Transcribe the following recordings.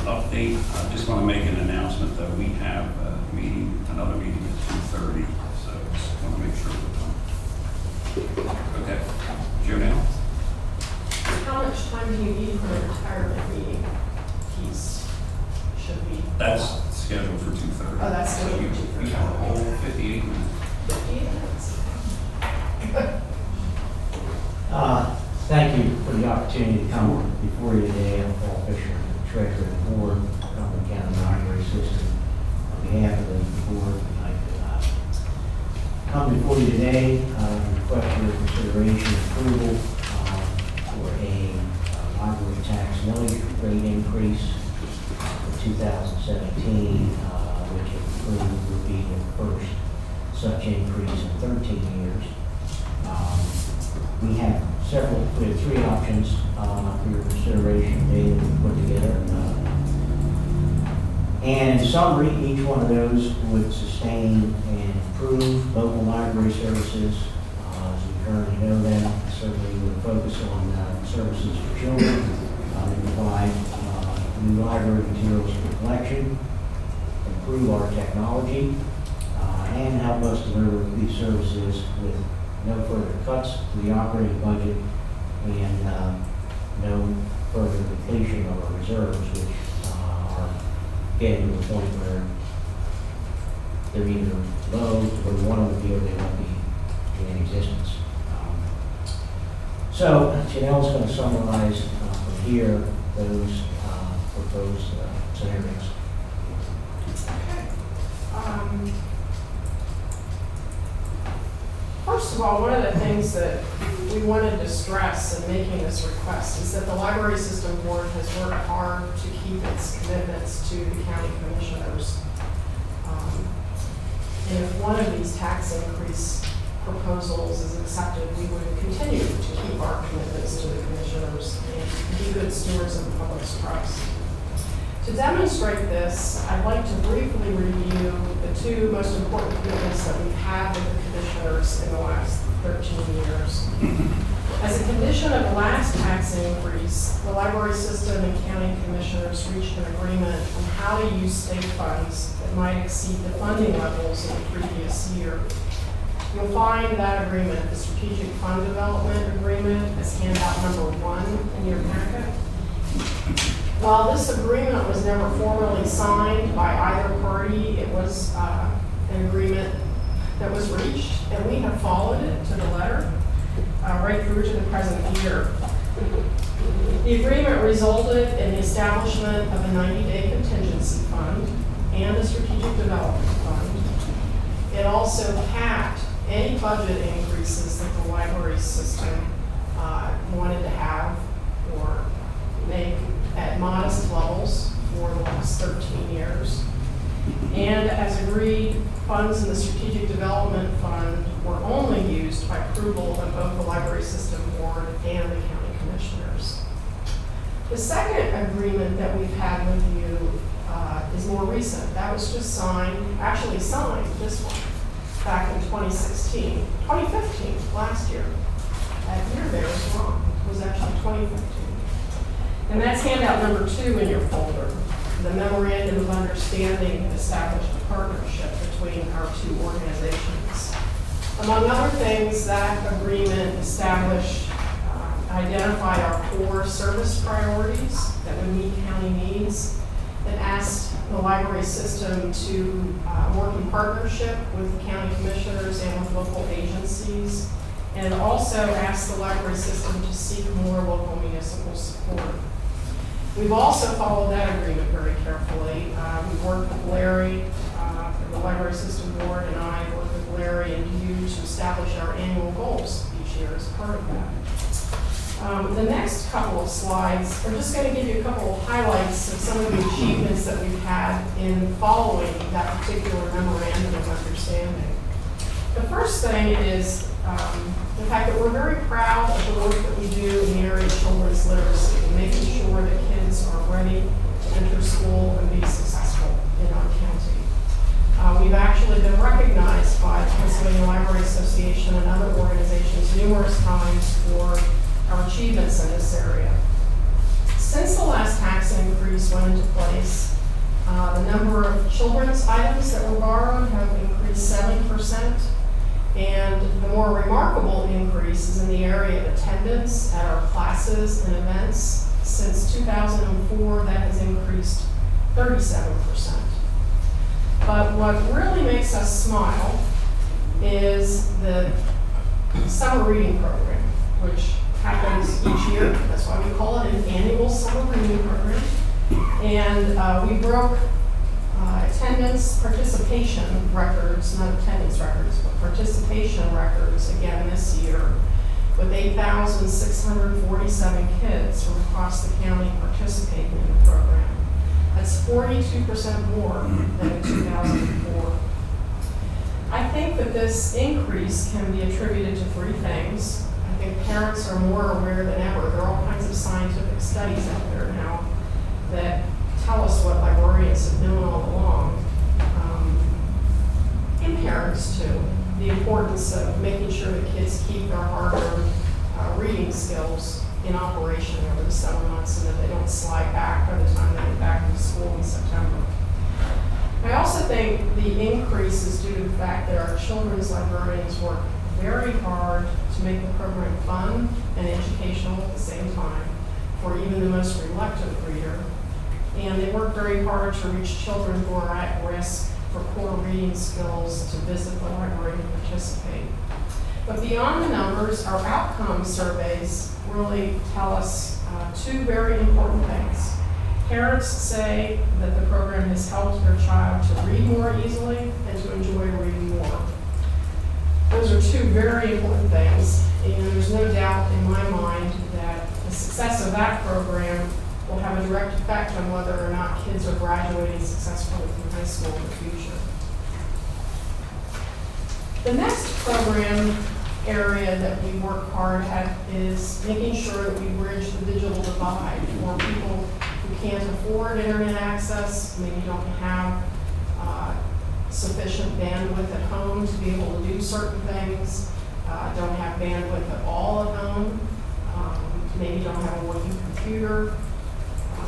update. I just want to make an announcement that we have another meeting at 2:30, so just want to make sure we're done. Okay, Joe now? How much time do you need for the retirement meeting piece? Should be. That's scheduled for 2:30. Oh, that's so scheduled for 2:30. we have a whole 58 minutes. 58 minutes. Thank you for the opportunity to come before you today. I'm Paul Fisher, Treasurer of the Board of the Cumberland County Library System. On behalf of the Board, I'd like to come before you today, request your consideration and approval for a library tax millage rate increase for 2017, which if approved would be the first such increase in 13 years. We have three options for your consideration today that we put together. And in summary, each one of those would sustain and improve local library services. As we currently know them, certainly would focus on services for children, to provide new library materials for collection, improve our technology, and help us deliver these services with no further cuts to the operating budget and no further depletion of our reserves, which are getting to the point where they're either low, where we want them to be, or they won't be in existence. So Janelle's going to summarize from here those proposed scenarios. Okay. First of all, one of the things that we wanted to stress in making this request is that the Library System Board has worked hard to keep its commitments to the county commissioners. And if one of these tax increase proposals is accepted, we would continue to keep our commitments to the commissioners and be good stewards of the public's trust. To demonstrate this, I'd like to briefly review the two most important commitments that we've had with the commissioners in the last 13 years. As a condition of the last tax increase, the library system and county commissioners reached an agreement on how to use state funds that might exceed the funding levels of the previous year. You'll find that agreement, the Strategic Fund Development Agreement, as handout number 1 in your packet. While this agreement was never formally signed by either party, it was an agreement that was reached, and we have followed it to the letter right through to the present year. The agreement resulted in the establishment of a 90-day contingency fund and a strategic development fund. It also capped any budget increases that the library system wanted to have or make at modest levels for the last 13 years. And as agreed, funds in the Strategic Development Fund were only used by approval of both the Library System Board and the County Commissioners. The second agreement that we've had with you is more recent. That was just signed, this one, back in 2016. 2015, last year. That year there was wrong. It was actually 2015. And that's handout number 2 in your folder. The Memorandum of Understanding established a partnership between our two organizations. Among other things, that agreement identified our core service priorities that would meet county needs, and asked the library system to work in partnership with the county commissioners and with local agencies, and also asked the library system to seek more local municipal support. We've also followed that agreement very carefully. We worked with Larry from the Library System Board, and I worked with Larry and you to establish our annual goals each year as part of that. The next couple of slides are just going to give you a couple of highlights of some of the achievements that we've had in following that particular memorandum of understanding. The first thing is the fact that we're very proud of the work that we do in the area of children's literacy, and making sure that kids are ready to enter school and be successful in our county. We've actually been recognized by the Pennsylvania Library Association and other organizations numerous times for our achievements in this area. Since the last tax increase went into place. The number of children's items that were borrowed have increased 7%. And the more remarkable increase is in the area of attendance at our classes and events. Since 2004, that has increased 37%. But what really makes us smile is the summer reading program, which happens each year. That's why we call it an annual summer reading program. And we broke attendance participation records, not attendance records, but participation records again this year, with 8,647 kids from across the county participating in the program. That's 42% more than in 2004. I think that this increase can be attributed to three things. I think parents are more aware than ever. There are all kinds of scientific studies out there now that tell us what librarians have known all along, and parents too, the importance of making sure that kids keep their hard-earned reading skills in operation over the summer months and that they don't slide back by the time they get back into school in September. I also think the increase is due to the fact that our children's librarians work very hard to make the program fun and educational at the same time for even the most reluctant reader. And they work very hard to reach children who are at risk for poor reading skills to visit the library and participate. But beyond the numbers, our outcome surveys really tell us two very important things. Parents say that the program has helped their child to read more easily and to enjoy reading more. Those are two very important things, and there's no doubt in my mind that the success of that program will have a direct effect on whether or not kids are graduating successfully from high school in the future. The next program area that we work hard at is making sure that we bridge the digital divide for people who can't afford internet access, maybe don't have sufficient bandwidth at home to be able to do certain things, don't have bandwidth at all at home, maybe don't have a working computer.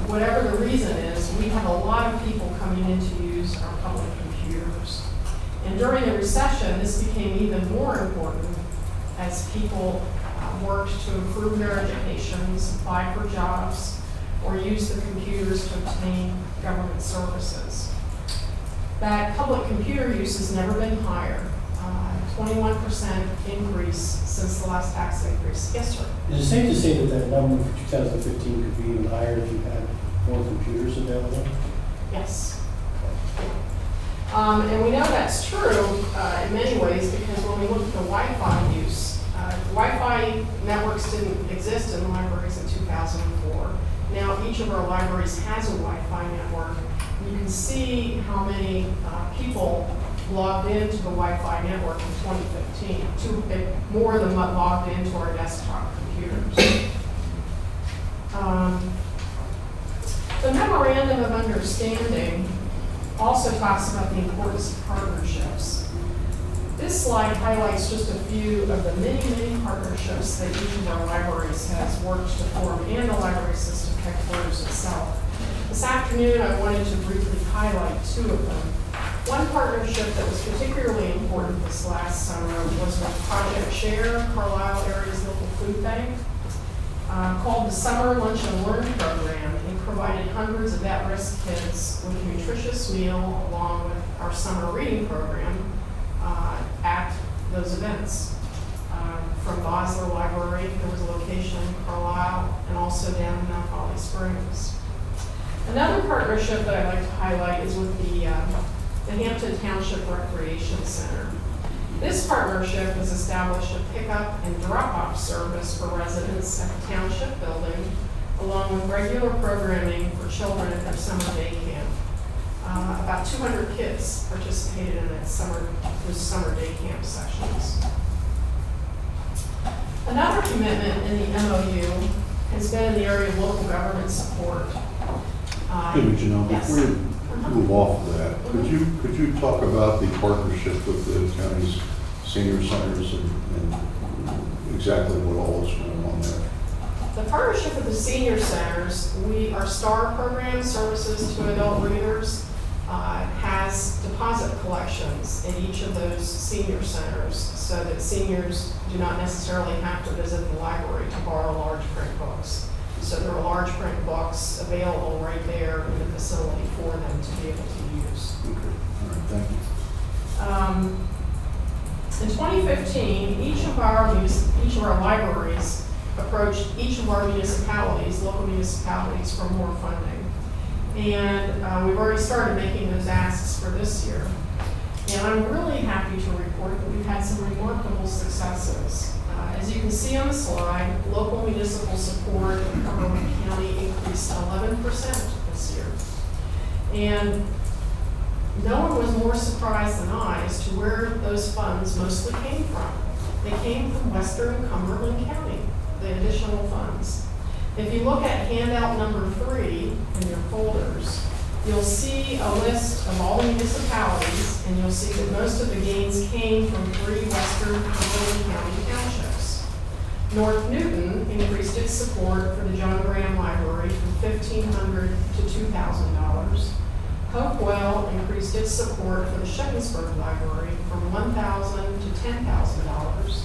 Whatever the reason is, we have a lot of people coming in to use our public computers. And during the recession, this became even more important as people worked to improve their educations, apply for jobs, or use the computers to obtain government services. That public computer use has never been higher. 21% increase since the last tax increase. Yes, sir? Is it safe to say that that number for 2015 could be even higher if you had more computers available? Yes. And we know that's true in many ways because when we look at the Wi-Fi use, Wi-Fi networks didn't exist in the libraries in 2004. Now each of our libraries has a Wi-Fi network. You can see how many people logged into the Wi-Fi network in 2015, more than what logged into our desktop computers. The Memorandum of Understanding also talks about the importance of partnerships. This slide highlights just a few of the many, many partnerships that each of our libraries has worked to form and the library system headquarters itself. This afternoon, I wanted to briefly highlight two of them. One partnership that was particularly important this last summer was with Project Share, Carlisle Area's local food bank, called the Summer Lunch and Learn Program. It provided hundreds of at-risk kids with a nutritious meal along with our summer reading program at those events. From Bosler Library, there was a location in Carlisle, and also down in Mount Holly Springs. Another partnership that I'd like to highlight is with the Hampton Township Recreation Center. This partnership has established a pickup and drop-off service for residents at the township building, along with regular programming for children at their summer day camp. About 200 kids participated in those summer day camp sessions. Another commitment in the MOU has been in the area of local government support. Janelle, Yes. before you move off of that, could you talk about the partnership with the county's senior centers and exactly what all is going on there? The partnership with the senior centers, our STAR program, Services to Adult Readers, has deposit collections in each of those senior centers so that seniors do not necessarily have to visit the library to borrow large print books. So there are large print books available right there in the facility for them to be able to use. Okay, all right, thank you. In 2015, each of our libraries approached each of our municipalities, local municipalities, for more funding. And we've already started making those asks for this year. And I'm really happy to report that we've had some remarkable successes. As you can see on the slide, local municipal support in Cumberland County increased 11% this year. And no one was more surprised than I as to where those funds mostly came from. They came from Western Cumberland County, the additional funds. If you look at handout number 3 in your folders, you'll see a list of all the municipalities, and you'll see that most of the gains came from 3 Western Cumberland County townships. North Newton increased its support for the John Graham Library from $1,500 to $2,000. Hopewell increased its support for the Shippensburg Library from $1,000 to $10,000.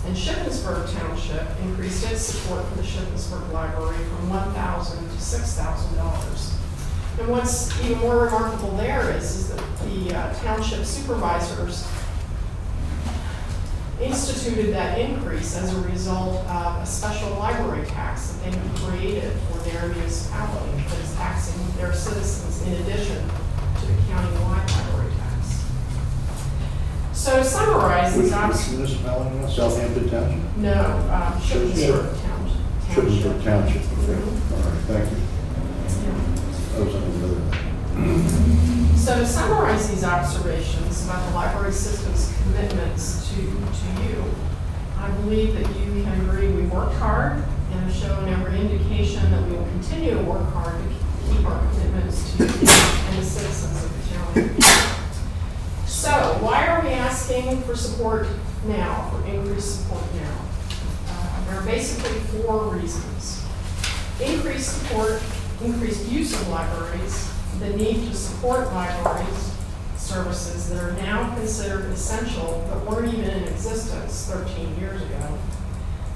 And Shippensburg Township increased its support for the Shippensburg Library from $1,000 to $6,000. And what's even more remarkable there is that the township supervisors instituted that increase as a result of a special library tax that they have created for their municipality that is taxing their citizens in addition to the county-wide library tax. So to summarize Which these municipality now? Southampton Township? No, Shippensburg Township. Shippensburg Township, okay, Mhm. all right, thank you. I was on another. So to summarize these observations about the library system's commitments to you, I believe that you can agree we worked hard and have shown every indication that we will continue to work hard to keep our commitments to you and the citizens of the county. So why are we asking for support now, for increased support now? There are basically 4 reasons. Increased support, increased use of libraries, the need to support libraries services that are now considered essential but weren't even in existence 13 years ago,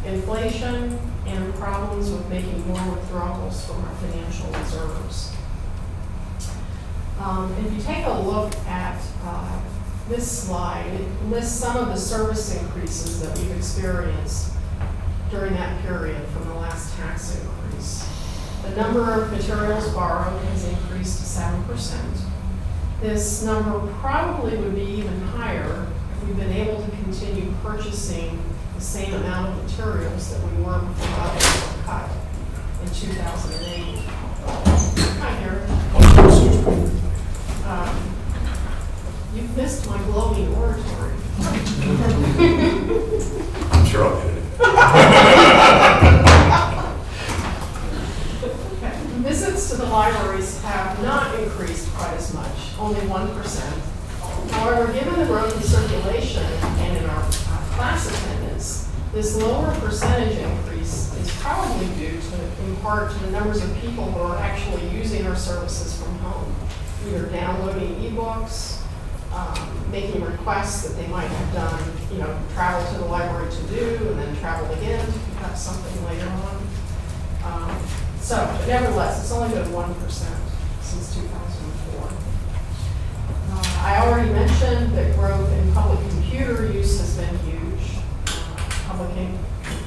inflation, and problems with making more withdrawals from our financial reserves. If you take a look at this slide, it lists some of the service increases that we've experienced during that period from the last tax increase. The number of materials borrowed has increased to 7%. This number probably would be even higher if we've been able to continue purchasing the same amount of materials that we were before others were cut in 2008. Hi, Eric. You've missed my glowing oratory. I'm sure I'll get it. Visits to the libraries have not increased quite as much, only 1%. However, given the growth in circulation and in our class attendance, this lower percentage increase is probably due to, in part, to the numbers of people who are actually using our services from home, either downloading ebooks, making requests that they might have done, travel to the library to do, and then travel again to pick up something later on. But nevertheless, it's only been 1% since 2004. I already mentioned that growth in public computer use has been huge. Public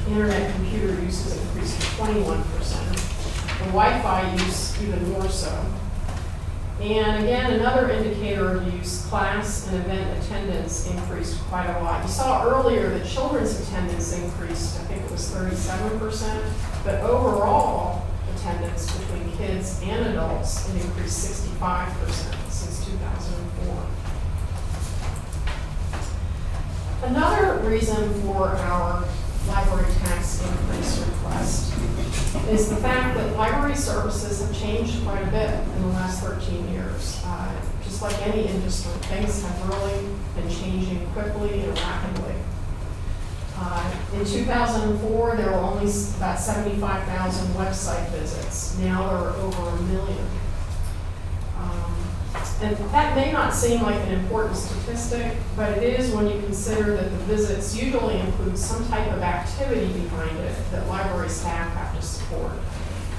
internet computer use has increased to 21%. The Wi-Fi use even more so. And again, another indicator of use, class and event attendance increased quite a lot. You saw earlier that children's attendance increased, I think it was 37%, but overall attendance between kids and adults, it increased 65% since 2004. Another reason for our library tax increase request is the fact that library services have changed quite a bit in the last 13 years. Just like any industry, things have really been changing quickly and rapidly. In 2004, there were only about 75,000 website visits. Now there are over 1 million. And that may not seem like an important statistic, but it is when you consider that the visits usually include some type of activity behind it that library staff have to support.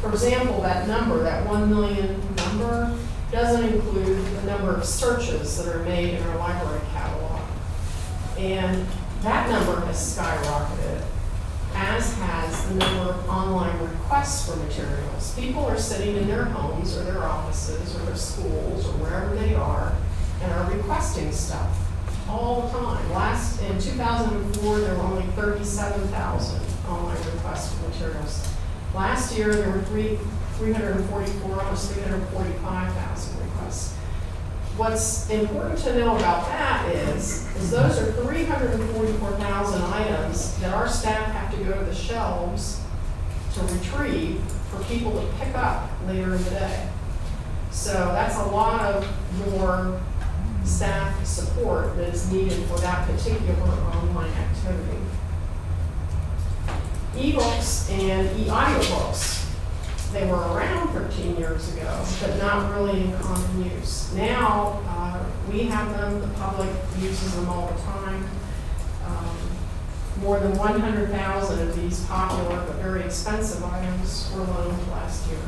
For example, that number, that 1 million number, doesn't include the number of searches that are made in our library catalog. And that number has skyrocketed, as has the number of online requests for materials. People are sitting in their homes or their offices or their schools or wherever they are and are requesting stuff all the time. In 2004, there were only 37,000 online requests for materials. Last year, there were 344, almost 345,000 requests. What's important to know about that is those are 344,000 items that our staff have to go to the shelves to retrieve for people to pick up later in the day. So that's a lot of more staff support that is needed for that particular online activity. E-books and e-audiobooks. They were around 13 years ago, but not really in common use. Now, we have them, the public uses them all the time. More than 100,000 of these popular but very expensive items were loaned last year.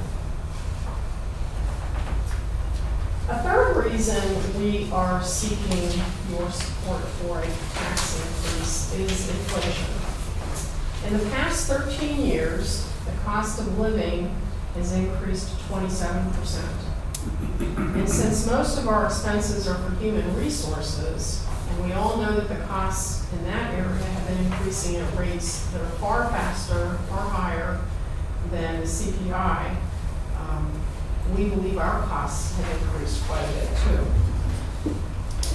A third reason we are seeking your support for a tax increase is inflation. In the past 13 years, the cost of living has increased 27%. And since most of our expenses are for human resources, and we all know that the costs in that area have been increasing at rates that are far faster, far higher than the CPI, we believe our costs have increased quite a bit too.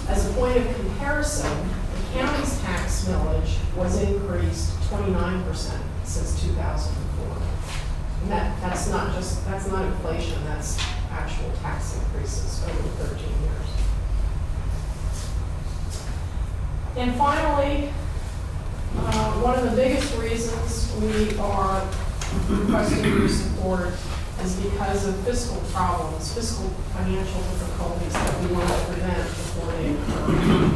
As a point of comparison, the county's tax millage was increased 29% since 2004. And that's not inflation, that's actual tax increases over the 13 years. And finally, one of the biggest reasons we are requesting your support is because of fiscal problems, fiscal financial difficulties that we want to prevent before they occur.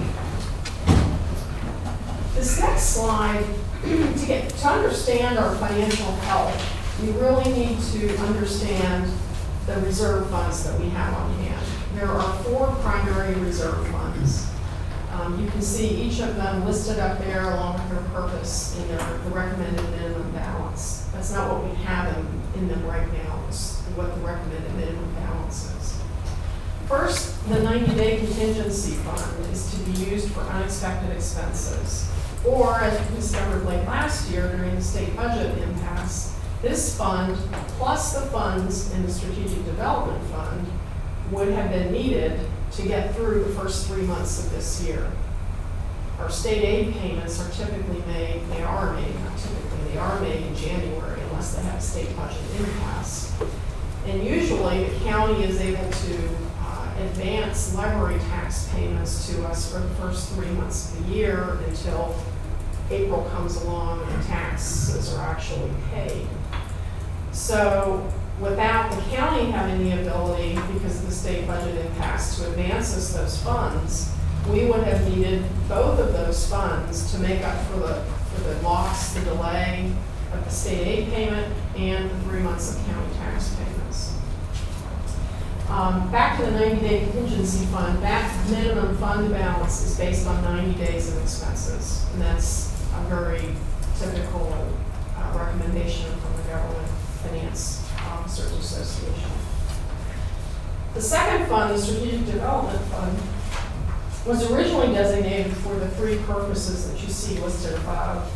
This next slide, to understand our financial health, we really need to understand the reserve funds that we have on hand. There are 4 primary reserve funds. You can see each of them listed up there along with their purpose and the recommended minimum balance. That's not what we have in them right now, it's what the recommended minimum balance is. First, the 90-day contingency fund is to be used for unexpected expenses. Or, as we discovered late last year during the state budget impasse, this fund, plus the funds in the Strategic Development Fund, would have been needed to get through the first 3 months of this year. Our state aid payments are typically made, they are made in January unless they have a state budget impasse. And usually the county is able to advance library tax payments to us for the first 3 months of the year until April comes along and taxes are actually paid. So without the county having the ability, because of the state budget impasse, to advance us those funds, we would have needed both of those funds to make up for the loss, the delay of the state aid payment and the 3 months of county tax payments. Back to the 90-day contingency fund, that minimum fund balance is based on 90 days of expenses. And that's a very typical recommendation from the Government Finance Officers Association. The second fund, the Strategic Development Fund, was originally designated for the 3 purposes that you see listed above.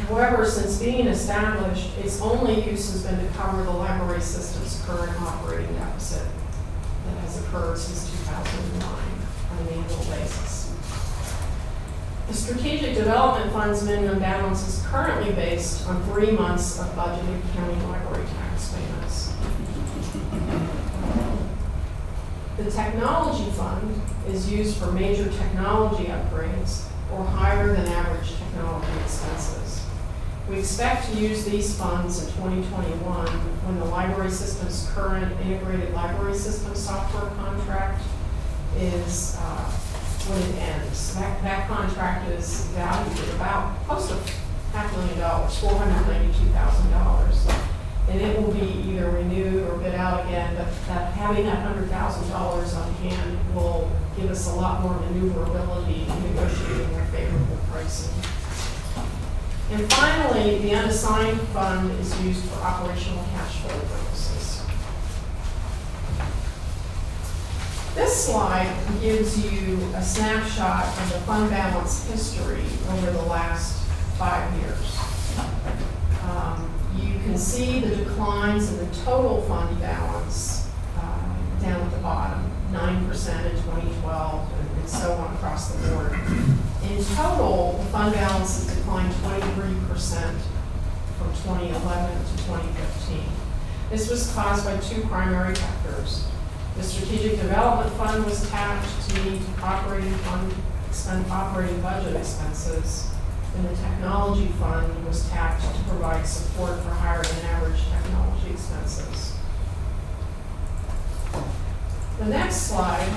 However, since being established, its only use has been to cover the library system's current operating deficit that has occurred since 2009 on an annual basis. The Strategic Development Fund's minimum balance is currently based on 3 months of budgeted county library tax payments. The Technology Fund is used for major technology upgrades, or higher than average technology expenses. We expect to use these funds in 2021 when the library system's current integrated library system software contract is, when it ends. That contract is valued at about close to $500,000, $492,000. And it will be either renewed or bid out again, but having that $100,000 on hand will give us a lot more maneuverability in negotiating more favorable pricing. And finally, the unassigned fund is used for operational cash flow purposes. This slide gives you a snapshot of the fund balance history over the last 5 years. You can see the declines in the total fund balance down at the bottom, 9% in 2012, and so on across the board. In total, the fund balance has declined 23% from 2011 to 2015. This was caused by 2 primary factors. The Strategic Development Fund was tapped to meet operating budget expenses, and the Technology Fund was tapped to provide support for higher than average technology expenses. The next slide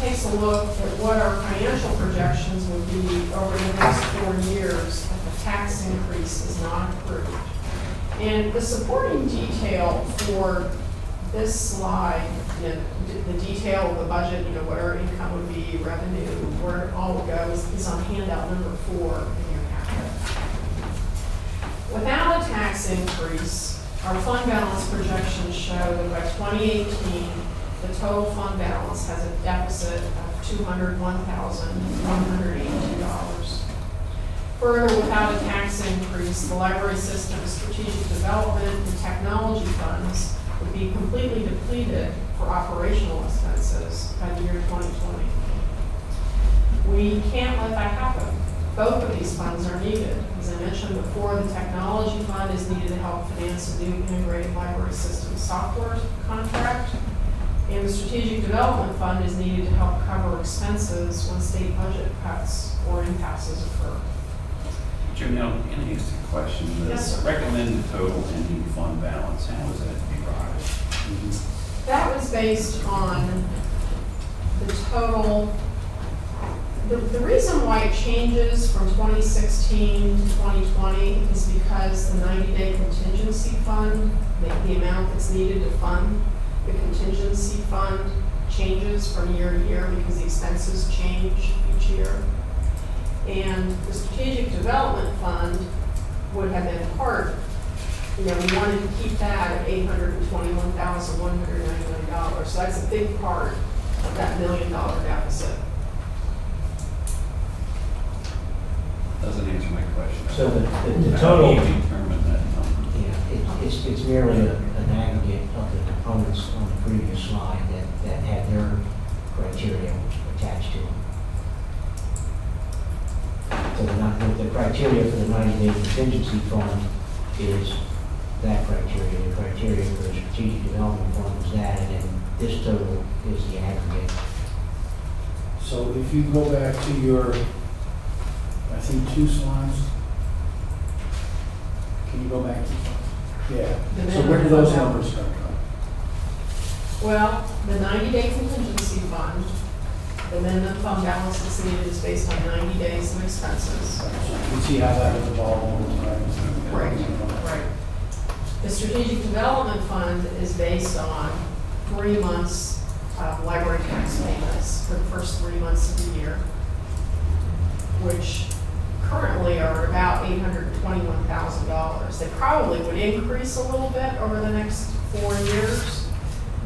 takes a look at what our financial projections would be over the next 4 years if the tax increase is not approved. And the supporting detail for this slide, the detail of the budget, what our income would be, revenue, where it all goes, is on handout number 4 in your packet. Without a tax increase, our fund balance projections show that by 2018, the total fund balance has a deficit of $201,182. Further, without a tax increase, the library system, strategic development, and technology funds would be completely depleted for operational expenses by the year 2020. We can't let that happen. Both of these funds are needed. As I mentioned before, the technology fund is needed to help finance a new integrated library system software contract, and the strategic development fund is needed to help cover expenses when state budget cuts or impasses occur. Jim, now, can I ask a question? Yes, sir. The recommended total ending fund balance, how is that derived? That was based on the total. The reason why it changes from 2016 to 2020 is because the 90-day contingency fund, the amount that's needed to fund the contingency fund, changes from year to year because the expenses change each year. And the strategic development fund would have been part, we wanted to keep that at $821,199. So that's a big part of that $1 million deficit. Doesn't answer my question. So the How total, do you determine that number? it's merely an aggregate of the components on the previous slide that had their criteria attached to them. So the criteria for the 90-day contingency fund is that criteria. The criteria for the strategic development fund is that, and then this total is the aggregate. So if you go back to your, I think 2 slides. Can you go back to? Yeah. So where do those numbers come from? Well, the 90-day contingency fund, the minimum fund balance that's needed is based on 90 days of expenses. So you can see how that has evolved over time. Right. The strategic development fund is based on 3 months of library tax payments for the first 3 months of the year, which currently are about $821,000. They probably would increase a little bit over the next 4 years,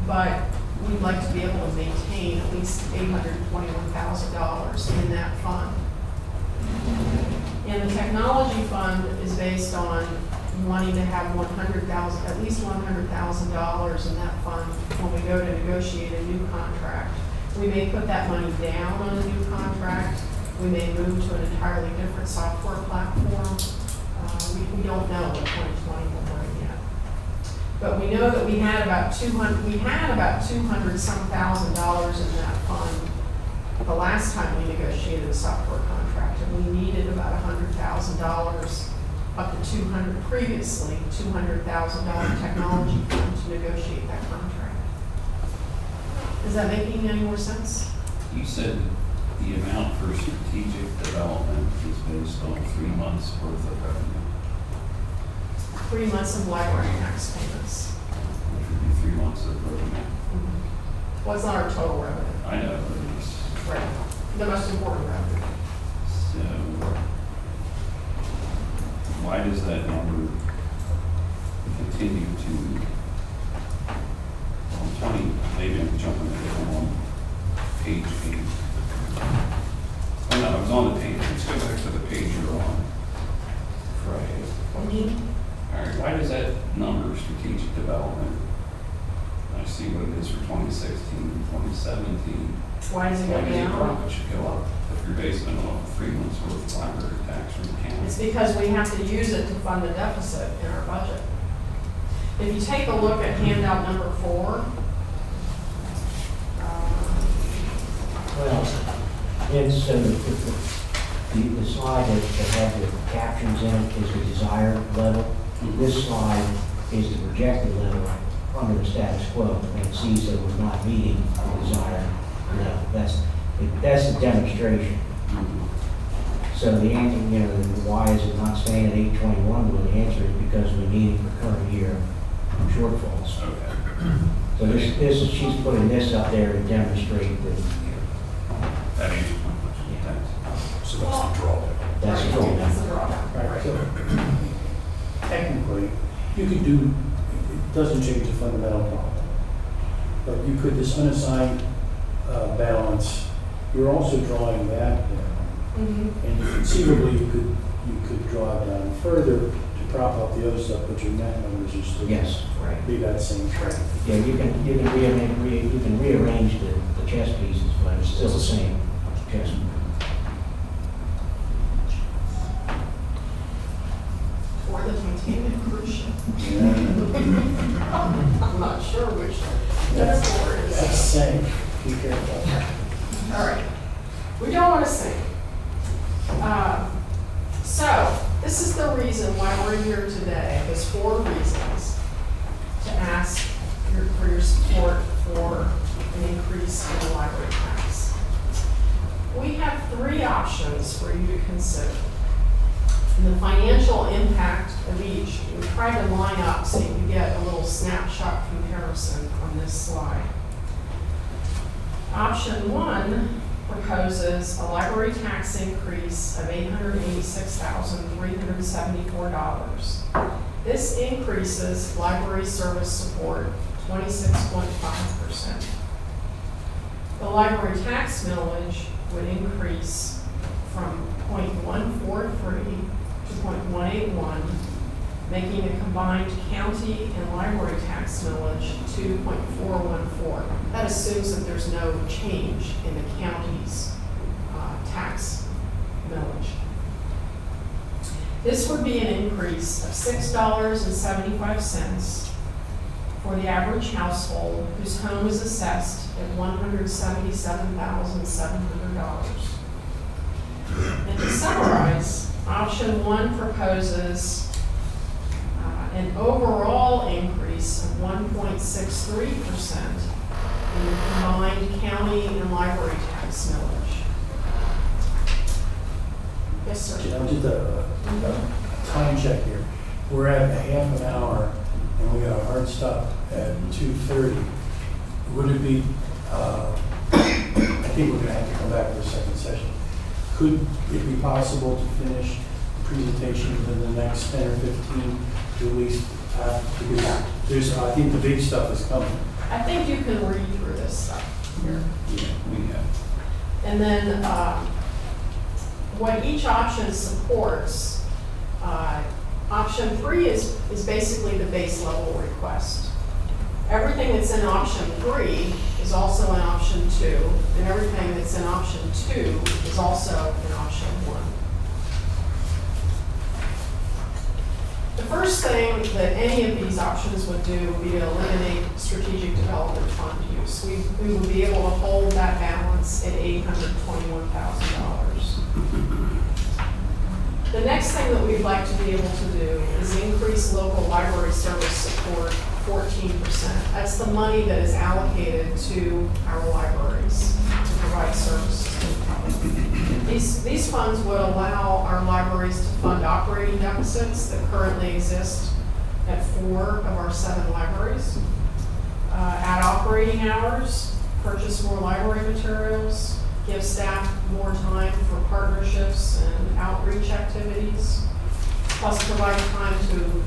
but we'd like to be able to maintain at least $821,000 in that fund. And the technology fund is based on wanting to have at least $100,000 in that fund when we go to negotiate a new contract. We may put that money down on a new contract. We may move to an entirely different software platform. We don't know what 2020 will bring yet. But we know that we had about $200,000 some in that fund the last time we negotiated a software contract, and we needed about $100,000, up to 200, previously $200,000 technology fund to negotiate that contract. Is that making any more sense? You said the amount for strategic development is based on 3 months worth of revenue, 3 months of library tax payments. which would be 3 months of revenue. What's not our total revenue? I know, but it's, Right. The most important revenue. so, why does that number continue to, on 20, maybe I'm jumping ahead, I'm on page 8. Oh no, I was on the page, let's go back to the page you're on. Friday. All right, why does that number, strategic development, I see what it is for 2016 and 2017. Why does it go Why does it down? drop? It should go up if you're basing it on 3 months worth of library tax from the county. It's because we have to use it to fund the deficit in our budget. If you take a look at handout number 4, Well, it's, the slide that had the captions in it is the desired level. This slide is the projected level under the status quo, and it sees that we're not meeting the desired level. That's the demonstration. So the answer, why is it not staying at 821? Well, the answer is because we need it for current year shortfalls. Okay. So she's putting this up there to demonstrate that, That answers my question. Thanks. So that's the drawback. that's right, true. that's the drawback. Right, so technically, you could do, it doesn't change the fundamental problem. But you could, this unassigned balance, you're also drawing that down. Mhm. And conceivably, you could draw it down further to prop up the other stuff, but your net numbers are still. Yes. Right. Be that same trend. Yeah, you can rearrange the chess pieces, but it's still the same chess. Or the Titanic cruise ship. I'm not sure which metaphor it That's is. same, be careful. All right. We don't want to sing. So, this is the reason why we're here today. There's 4 reasons to ask for your support for an increase in the library tax. We have 3 options for you to consider. And the financial impact of each, we tried to line up so you can get a little snapshot comparison on this slide. Option 1 proposes a library tax increase of $886,374. This increases library service support 26.5%. The library tax millage would increase from 0.143 to 0.181, making a combined county and library tax millage 2.414. That assumes that there's no change in the county's tax millage. This would be an increase of $6.75 for the average household whose home is assessed at $177,700. And to summarize, option 1 proposes an overall increase of 1.63% in the combined county and library tax millage. Yes, sir. Just a time check here. We're at a half an hour and we got a hard stop at 2:30. Would it be, I think we're gonna have to come back for a second session. Could it be possible to finish the presentation within the next 10 or 15 to at least, because there's, I think the big stuff is coming. I think you can read through this stuff here. Yeah, we have. And then what each option supports, option 3 is basically the base level request. Everything that's in option 3 is also in option 2, and everything that's in option 2 is also in option 1. The first thing that any of these options would do would be to eliminate strategic development fund use. We would be able to hold that balance funds at $821,000. The next thing that we'd like to be able to do is increase local library service support 14%. That's the money that is allocated to our libraries to provide services to the public. These funds would allow our libraries to fund operating deficits that currently exist at 4 of our 7 libraries, add operating hours, purchase more library materials, give staff more time for partnerships and outreach activities, plus provide time to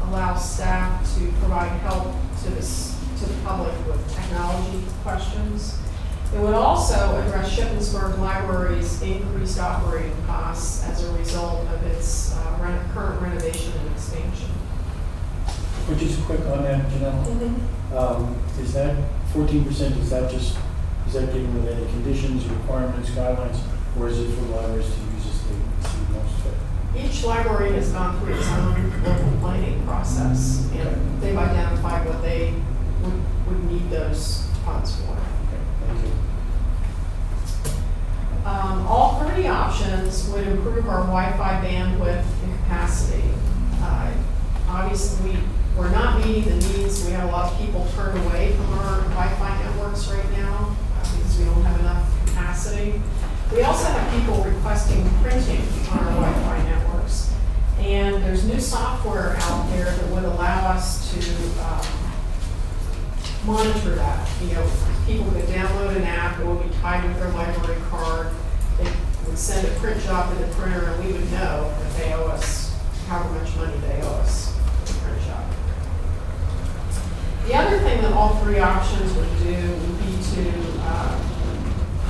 allow staff to provide help to the public with technology questions. It would also address Shippensburg Library's increased operating costs as a result of its current renovation and expansion. But just quick on that, Janelle. Is that 14%, is that given with any conditions, requirements, guidelines, or is it for libraries to use as they see most fit? Each library has gone through its own local planning process, and they've identified what they would need those funds for. Okay, thank you. All 3 options would improve our Wi-Fi bandwidth and capacity. Obviously, we're not meeting the needs. We have a lot of people turned away from our Wi-Fi networks right now because we don't have enough capacity. We also have people requesting printing on our Wi-Fi networks. And there's new software out there that would allow us to monitor that. You know, people could download an app, it would be tied with their library card. They would send a print job to the printer, and we would know that they owe us, however much money they owe us for the print job. The other thing that all 3 options would do would be to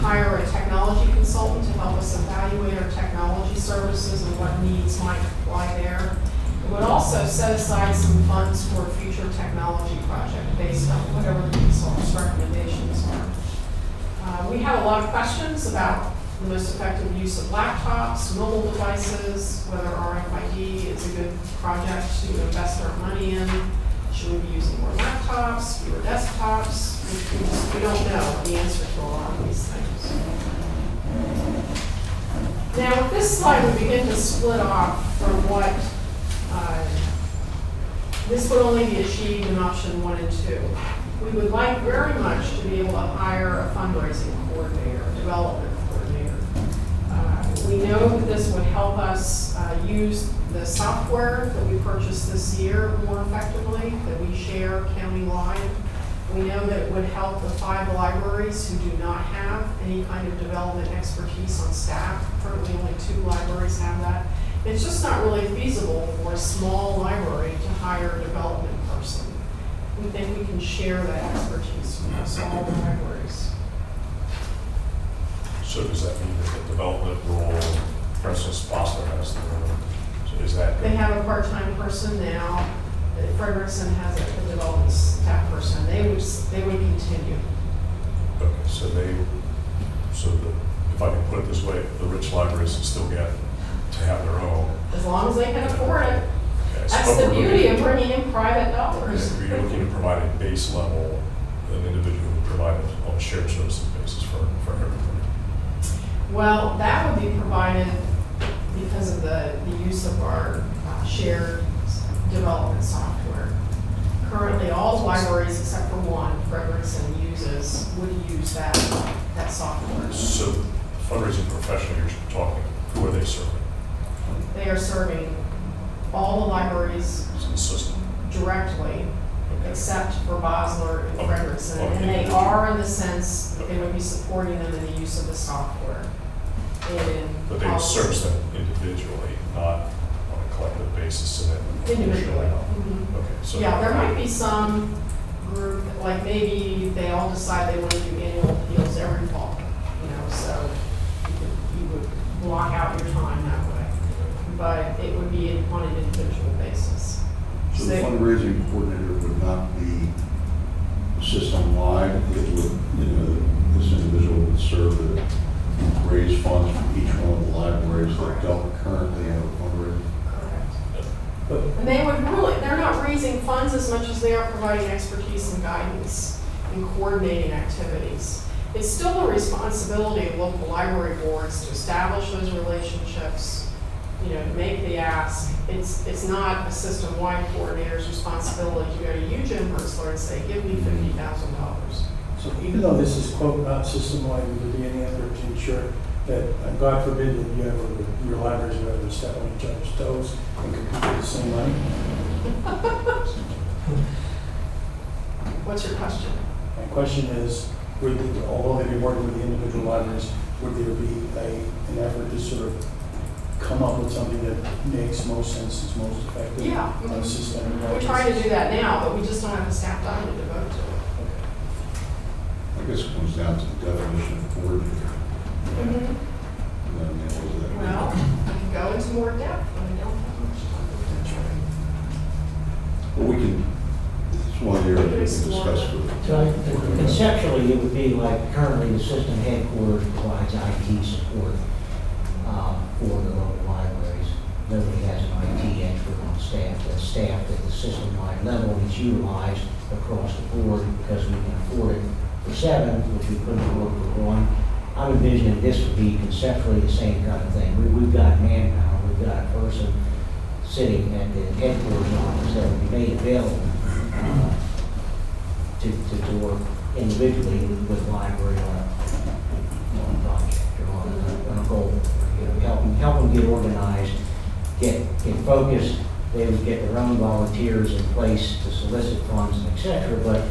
hire a technology consultant to help us evaluate our technology services and what needs might lie there. It would also set aside some funds for a future technology project based on whatever the consultant's recommendations are. We have a lot of questions about the most effective use of laptops, mobile devices, whether RFID is a good project to invest our money in. Should we be using more laptops, fewer desktops? We don't know the answer to a lot of these things. Now, with this slide, we begin to split off from what this would only be achieved in option 1 and 2. We would like very much to be able to hire a fundraising coordinator, development coordinator. We know that this would help us use the software that we purchased this year more effectively, that we share county-wide. We know that it would help the 5 libraries who do not have any kind of development expertise on staff. Currently, only 2 libraries have that. It's just not really feasible for a small library to hire a development person. We think we can share that expertise across all the libraries. So does that mean that the development role, for instance, Boston has the role? So is that? They have a part-time person now. Frederickson has a development staff person. They would continue. Okay, so if I can put it this way, the rich libraries can still get to have their own. As long as they can afford it. Okay, so That's the beauty of bringing in private dollars. Okay, you're looking to provide a base level, an individual who provided on a shared services basis for everybody. Well, that would be provided because of the use of our shared development software. Currently, all libraries except for 1, Frederickson would use that software. So fundraising professional you're talking, who are they serving? They are serving all the libraries Is it the system? directly, except for Bosler and Okay. Frederickson. Okay. And they are in the sense that they would be supporting them in the use of the software. But they would service them individually, not on a collective basis and then. Individually. Mhm. Okay, so. Yeah, there might be some group, like maybe they all decide they want to do annual appeals every fall, so you would block out your time that way. But it would be on an individual basis. So the fundraising coordinator would not be system-wide, it would, this individual would serve to raise funds for each one of the libraries that don't currently have a fundraiser. Correct. But And they're not raising funds as much as they are providing expertise and guidance in coordinating activities. It's still a responsibility of local library boards to establish those relationships, you know, to make the ask. It's not a system-wide coordinator's responsibility to go to you, Jim Herzler, and say, give me $50,000. So even though this is quote not system-wide, would there be any effort to ensure that, God forbid, that you ever, your libraries would ever step on each other's toes and compete for the same money? What's your question? My question is, although they've been working with the individual libraries, would there be an effort to sort of come up with something that makes most sense, is most effective? Yeah. On a systemic We're basis? trying to do that now, but we just don't have the staff time to devote to it. I guess it comes down to the definition of coordinator. And then nails that. Well, I can go into more depth, but I don't have much time. But we can, it's one area we can discuss with. So conceptually, it would be like currently the system headquarters provides IT support for the local libraries. Nobody has an IT expert on staff. That's staffed at the system-wide level, and it's utilized across the board because we can afford it for 7, which we couldn't afford for 1. I'm envisioning this would be conceptually the same kind of thing. We've got manpower, we've got a person sitting at the headquarters office that would be made available to work individually with the library on a project or on a goal. You know, help them get organized, get focused. They would get their own volunteers in place to solicit funds, etc. But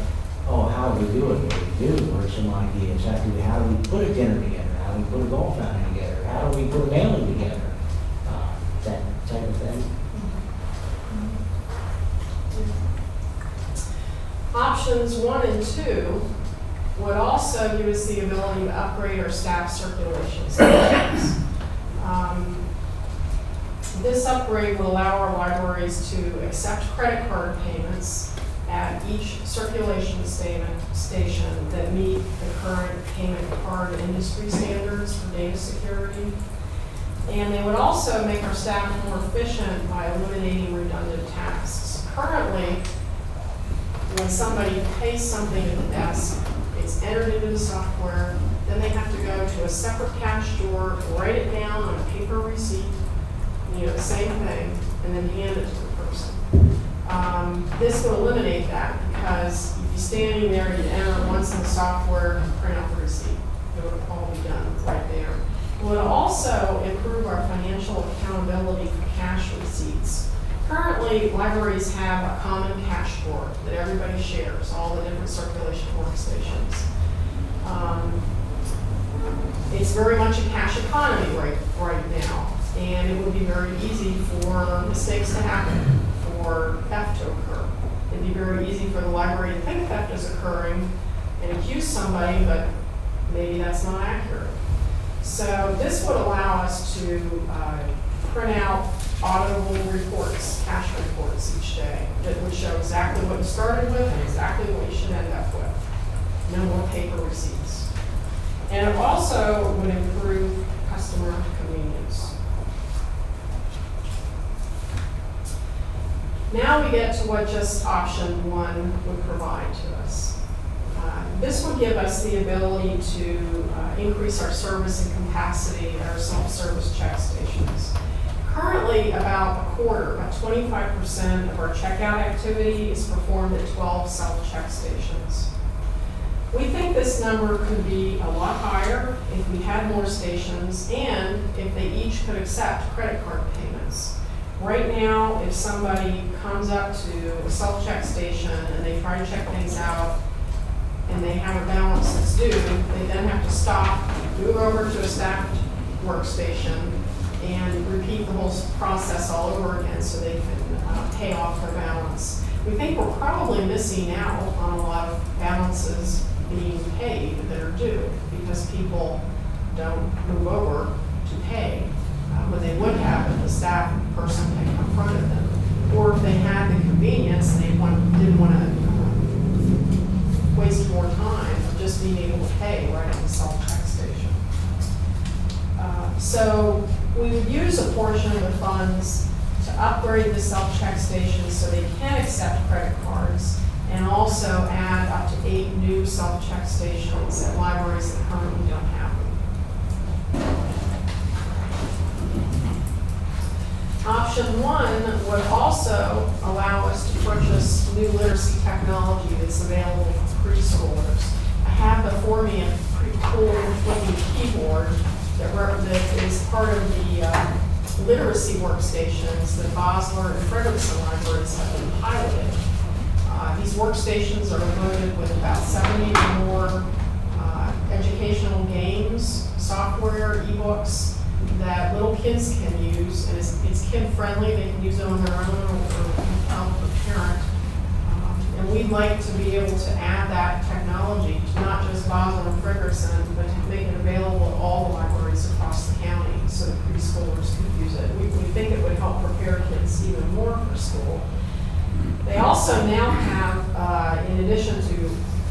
how do we do it? What do we do? What are some ideas? How do we put a dinner together? How do we put a golf outing together? How do we put a mailing together? That type of thing. Options 1 and 2 would also give us the ability to upgrade our staff circulation stations. This upgrade will allow our libraries to accept credit card payments at each circulation station that meet the current payment card industry standards for data security. And they would also make our staff more efficient by eliminating redundant tasks. Currently, when somebody pays something at the desk, it's entered into the software, then they have to go to a separate cash drawer, write it down on a paper receipt, the same thing, and then hand it to the person. This would eliminate that because if you're standing there, you enter it once in the software, print out the receipt. It would all be done right there. It would also improve our financial accountability for cash receipts. Currently, libraries have a common cash drawer that everybody shares, all the different circulation workstations. It's very much a cash economy right now, and it would be very easy for mistakes to happen, for theft to occur. It'd be very easy for the library to think theft is occurring and accuse somebody, but maybe that's not accurate. So this would allow us to print out auditable reports, cash reports each day that would show exactly what you started with and exactly what you should end up with. No more paper receipts. And it also would improve customer convenience. Now we get to what just option 1 would provide to us. This would give us the ability to increase our service and capacity at our self-service check stations. Currently, about 25% of our checkout activity is performed at 12 self-check stations. We think this number could be a lot higher if we had more stations and if they each could accept credit card payments. Right now, if somebody comes up to a self-check station and they try to check things out and they have a balance that's due, they then have to stop, move over to a staffed workstation, and repeat the whole process all over again so they can pay off their balance. We think we're probably missing out on a lot of balances being paid that are due because people don't move over to pay when they would have if the staff person had confronted them. Or if they had the convenience and they didn't want to waste more time of just being able to pay right at the self-check station. So we would use a portion of the funds to upgrade the self-check stations so they can accept credit cards and also add up to 8 new self-check stations at libraries that currently don't have them. Option 1 would also allow us to purchase new literacy technology that's available for preschoolers. I have before me a pretty cool looking keyboard that is part of the literacy workstations that Bosler and Frederickson libraries have been piloting. These workstations are loaded with about 70 or more educational games, software, ebooks that little kids can use, and it's kid-friendly. They can use it on their own or help a parent. And we'd like to be able to add that technology to not just Bosler and Frederickson, but to make it available at all the libraries across the county so that preschoolers could use it. We think it would help prepare kids even more for school. They also now have, in addition to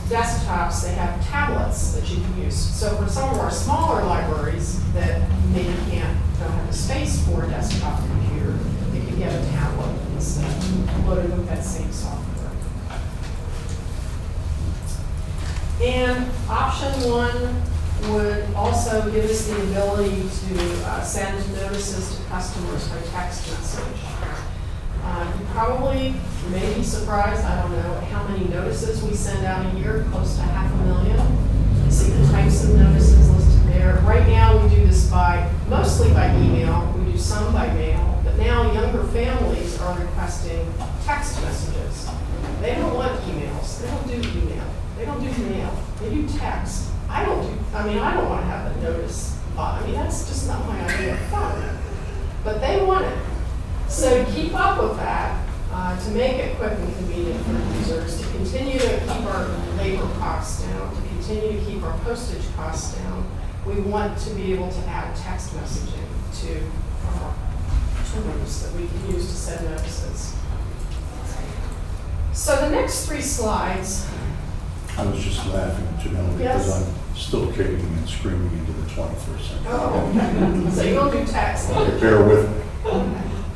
desktops, they have tablets that you can use. So for some of our smaller libraries that maybe don't have the space for a desktop computer, they can get a tablet instead, loaded with that same software. And option 1 would also give us the ability to send notices to customers by text message. You probably may be surprised, I don't know, how many notices we send out a year, close to 500,000. You see the types of notices listed there. Right now we do this mostly by email, we do some by mail, but now younger families are requesting text messages. They don't want emails, they don't do email, they don't do mail, they do text. I don't want to have a notice. That's just not my idea of fun. But they want it. So to keep up with that, to make it quick and convenient for users, to continue to keep our labor costs down, to continue to keep our postage costs down, we want to be able to add text messaging to our tools that we can use to send notices. So the next 3 slides. I was just laughing, Janelle, because Yes. I'm still kicking and screaming into the 21st century. Oh, okay. So you don't do text. Okay, bear with me.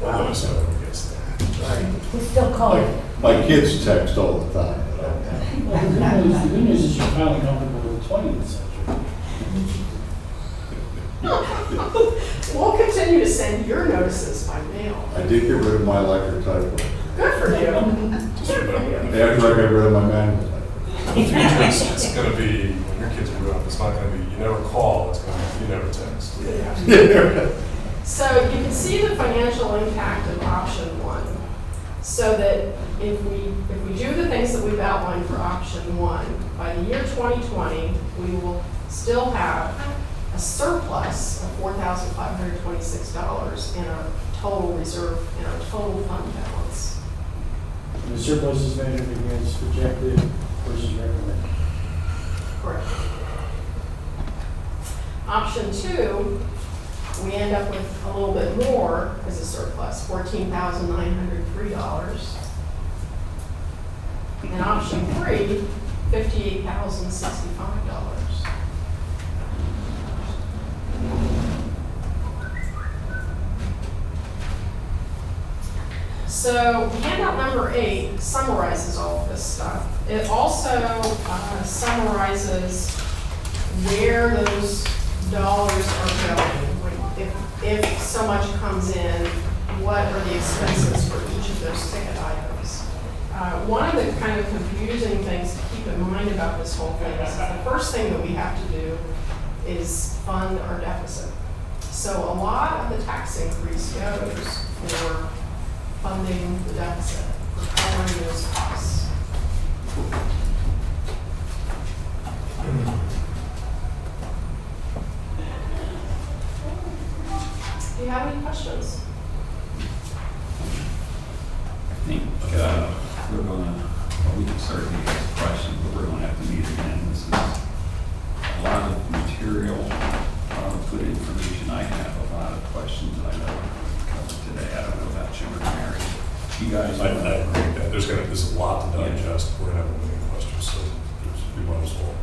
I notice that when it gets there. We still call it. My kids text all the time. Well, the good news is you're finally comfortable with the 20th century. We'll continue to send your notices by mail. I did get rid of my electric typewriter. Good for you. Just remember, After I got rid of my manual typewriter. in the future, it's going to be, when your kids grow up, it's not going to be, you never call, it's going to be, you never text. So you can see the financial impact of option 1. So that if we do the things that we've outlined for option 1, by the year 2020, we will still have a surplus of $4,526 in our total reserve, in our total fund balance. The surplus is measured against projected versus recommended. Correct. Option 2, we end up with a little bit more as a surplus, $14,903. And option 3, $58,065. So handout number 8 summarizes all of this stuff. It also summarizes where those dollars are going. Like if so much comes in, what are the expenses for each of those ticket items? One of the kind of confusing things to keep in mind about this whole thing is the first thing that we have to do is fund our deficit. So a lot of the tax increase goes for funding the deficit, for covering those costs. Do you have any questions? I think we're gonna, well, we can certainly ask questions, but we're gonna have to meet again. This is a lot of material, a lot of good information. I have a lot of questions that I know we covered today. I don't know about Jim or Mary. You guys, I agree with that. There's a lot to digest. We're going to have a million questions, so we might as well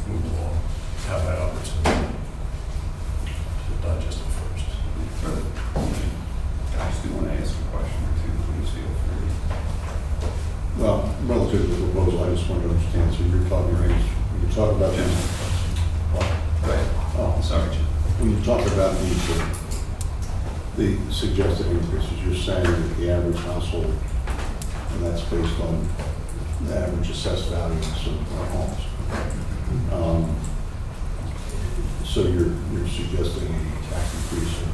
move along, have that opportunity to digest it first. guys do want to ask a question or two, please feel free. Well, relative to understand, so you're talking range, when you talk about these, Go ahead. oh, Sorry, Jim. when you talk about these, the suggested increases, you're saying that the average household, and that's based on the average assessed value of certain homes. So you're suggesting a tax increase of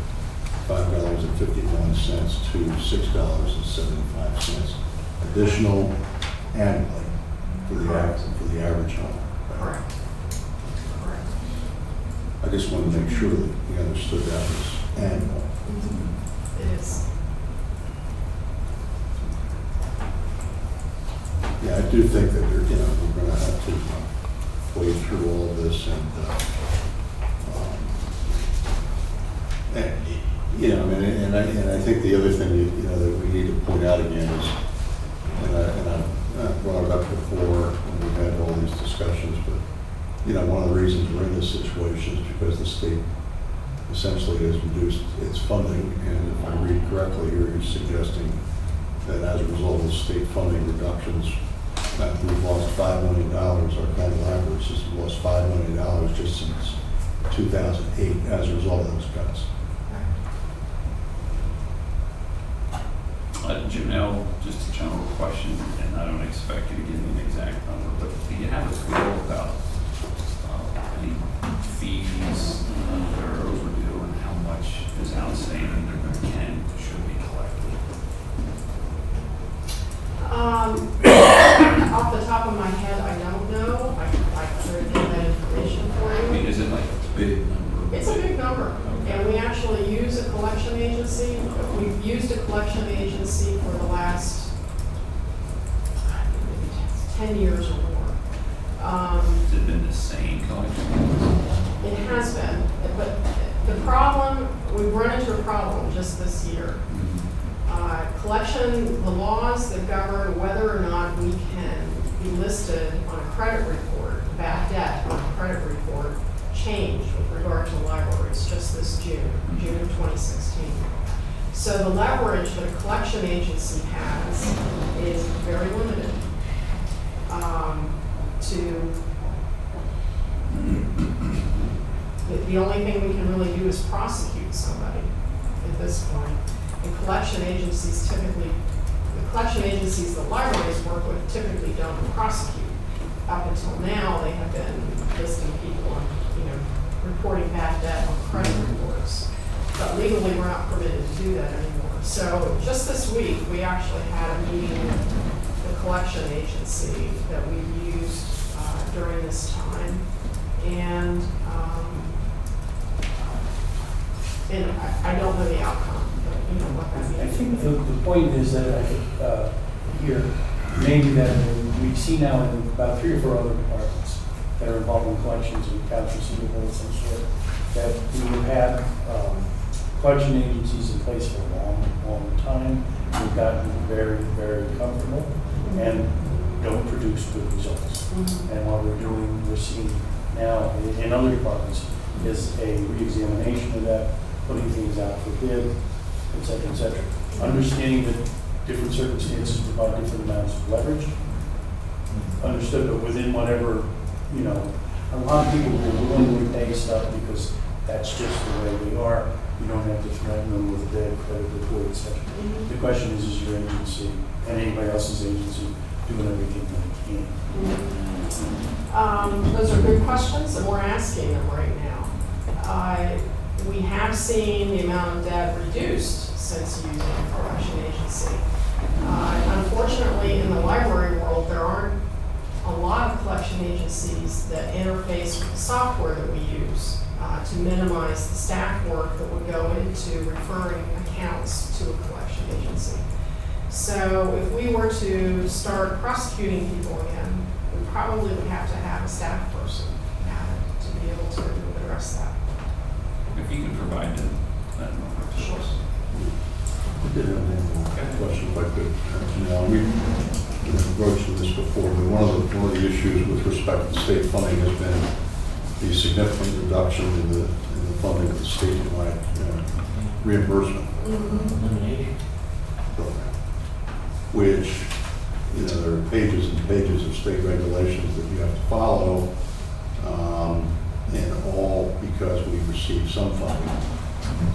$5.51 to $6.75 additional annually for the average home. Correct. Correct. I just wanted to make sure that we understood that was annual. It is. Yeah, I do think that we're going to have to wade through all of this and I think the other thing that we need to point out again is, and I brought it up before when we had all these discussions, but one of the reasons we're in this situation is because the state essentially has reduced its funding, and if I read correctly here, you're suggesting that as a result of state funding reductions, that we've lost $5 million, our county library system lost $5 million just since 2008 as a result of those cuts. Janelle, just a general question, and I don't expect you to give me an exact number, but do you have a feel about any fees that are overdue and how much is outstanding or should be collected? Off the top of my head, I don't know. I could get that information for I mean, you. is it like a big number? It's a big number, and we actually use a collection agency. We've used a collection agency for the last 10 years or more. Has it been the same collection? It has been, but the problem, we've run into a problem just this year. Collection, the laws that govern whether or not we can be listed on a credit report, bad debt on a credit report, changed with regard to libraries just this June of 2016. So the leverage that a collection agency has is very limited. The only thing we can really do is prosecute somebody at this point. And collection agencies typically, the collection agencies that libraries work with typically don't prosecute. Up until now, they have been listing people on, reporting bad debt on credit reports. But legally, we're not permitted to do that anymore. So just this week, we actually had a meeting with the collection agency that we used during this time. And I don't know the outcome, but what that means. I think the point is that I could hear maybe that we see now in about 3 or 4 other departments that are involved in collections and accounts receivable of some sort, that we have had collection agencies in place for a long, long time. We've gotten very, very comfortable and don't produce good results. Mm-hmm. And what we're seeing now in other departments is a re-examination of that, putting things out for bid, et cetera, et cetera. Understanding that different circumstances provide different amounts of leverage. Understood, but within whatever, a lot of people will willingly pay stuff because that's just the way they are. You don't have to threaten them with a bad credit report, et cetera. Mm-hmm. The question is your agency and anybody else's agency doing everything they can? Those are good questions, and we're asking them right now. We have seen the amount of debt reduced since using a collection agency. Unfortunately, in the library world, there aren't a lot of collection agencies that interface with the software that we use to minimize the staff work that would go into referring accounts to a collection agency. So if we were to start prosecuting people again, we probably would have to have a staff person at it to be able to address that. If you can provide that number. Sure. I did have one question if I could. We've broached this before, but one of the issues with respect to state funding has been the significant reduction in the funding of the statewide reimbursement Elimination. program, which you know, there are pages and pages of state regulations that you have to follow, and all because we received some funding,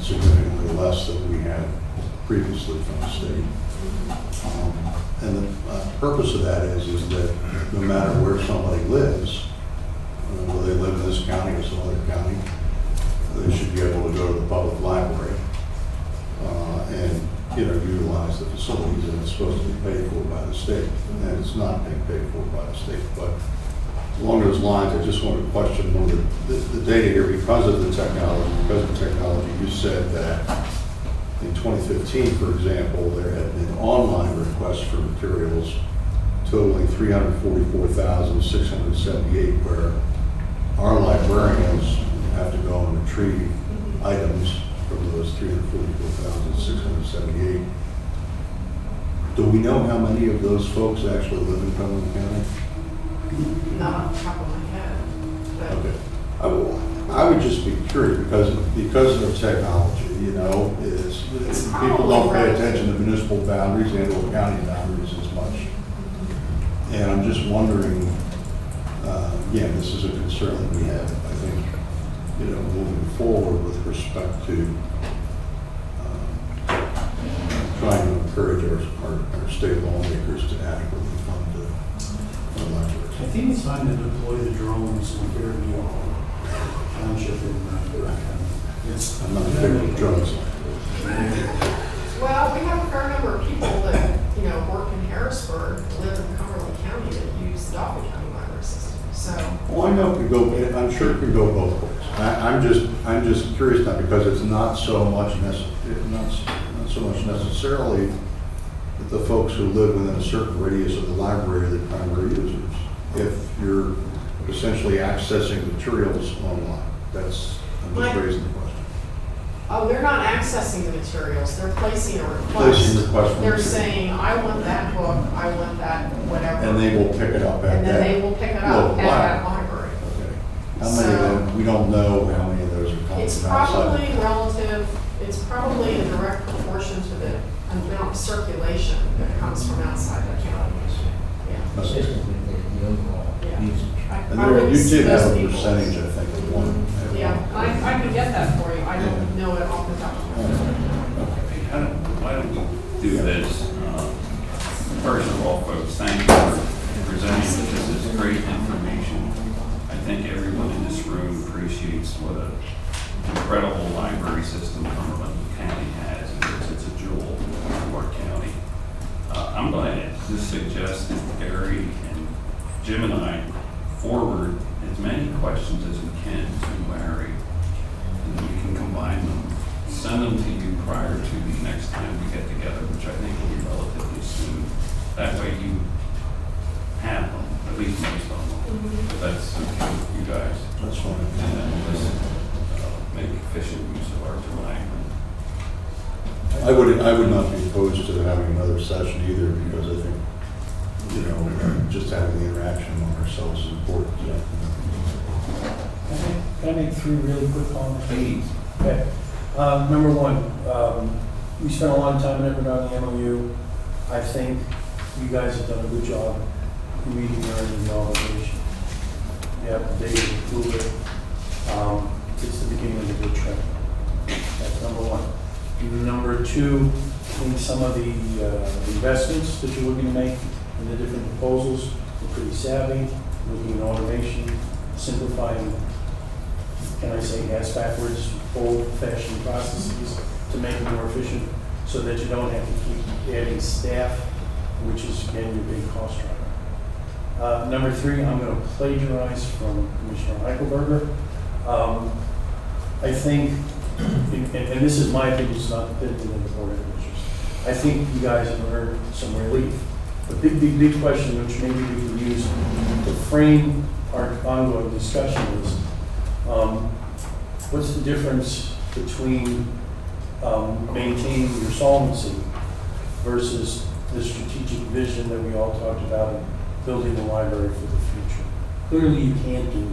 significantly less than we had previously from the state. And the purpose of that is that no matter where somebody lives, whether they live in this county or some other county, they should be able to go to the public library and, you know, utilize the facilities that it's supposed to be paid for by the state. And it's not being paid for by the state. But along those lines, I just want to question one of the data here because of the technology. You said that in 2015, for example, there had been online requests for materials totaling 344,678, where our librarians have to go and retrieve items from those 344,678. Do we know how many of those folks actually live in Cumberland County? Not off the top of my head, but Okay. I would just be curious because of technology, you know, people don't pay attention to municipal boundaries and or county boundaries as much. And I'm just wondering, again, this is a concern that we have, I think, you know, moving forward with respect to trying to encourage our state lawmakers to adequately fund the libraries. I think it's time to deploy the drones in Fairview Township in Durham County. I'm not in favor of drones. well, we have a fair number of people that, you know, work in Harrisburg, live in Cumberland County that use the Dauphin County Library System, so. Well, I know it could go, I'm sure it could go both ways. I'm just curious now because it's not so much necessarily that the folks who live within a certain radius of the library are the primary users. If you're essentially accessing materials online, I'm just raising the question. Oh, they're not accessing the materials, they're placing a request. Placing a request for They're materials. saying, I want that book, I want that whatever. And they will pick it up at And then that. they will pick it up local at that library. Okay. How many of them, we don't know how many of those are coming It's from outside. probably relative, it's probably in direct proportion to the amount of circulation that comes from outside the county. Yeah. Consistent with the overall Yeah. usage. And I there, wouldn't you see did those have a people. percentage, I think, of one. Yeah, I could get that for you, I don't know it off the top of my head. Hey, why don't we do this? First of all, folks, thank you for presenting this. This is great information. I think everyone in this room appreciates what an incredible library system Cumberland County has. It's a jewel to our county. I'm going to just suggest that Gary and Jim and I forward as many questions as we can to Larry, and we can combine them, send them to you prior to the next time we get together, which I think will be relatively soon. That way you have them, at least most of them. If that's okay with you guys. That's fine. And then we'll just make efficient use of our time. I would not be opposed to having another session either, because I think, you know, just having the interaction among ourselves is important. Can I make three really quick comments? Please. Okay. Number one, we spent a lot of time and effort on the MOU. I think you guys have done a good job meeting your end of the obligation. You have the data to prove it. It's the beginning of a good trend. That's number one. Number two, I think some of the investments that you're looking to make in the different proposals are pretty savvy, looking at automation, simplifying, can I say, ass backwards, old-fashioned processes to make it more efficient so that you don't have to keep adding staff, which is, again, your big cost driver. Number three, I'm going to plagiarize from Commissioner Eichelberger. I think, and this is my opinion, it's not the opinion of the Board of Commissioners, I think you guys have earned some relief. The big question, which maybe we can use to frame our ongoing discussion is, what's the difference between maintaining your solvency versus the strategic vision that we all talked about in building the library for the future? Clearly, you can't do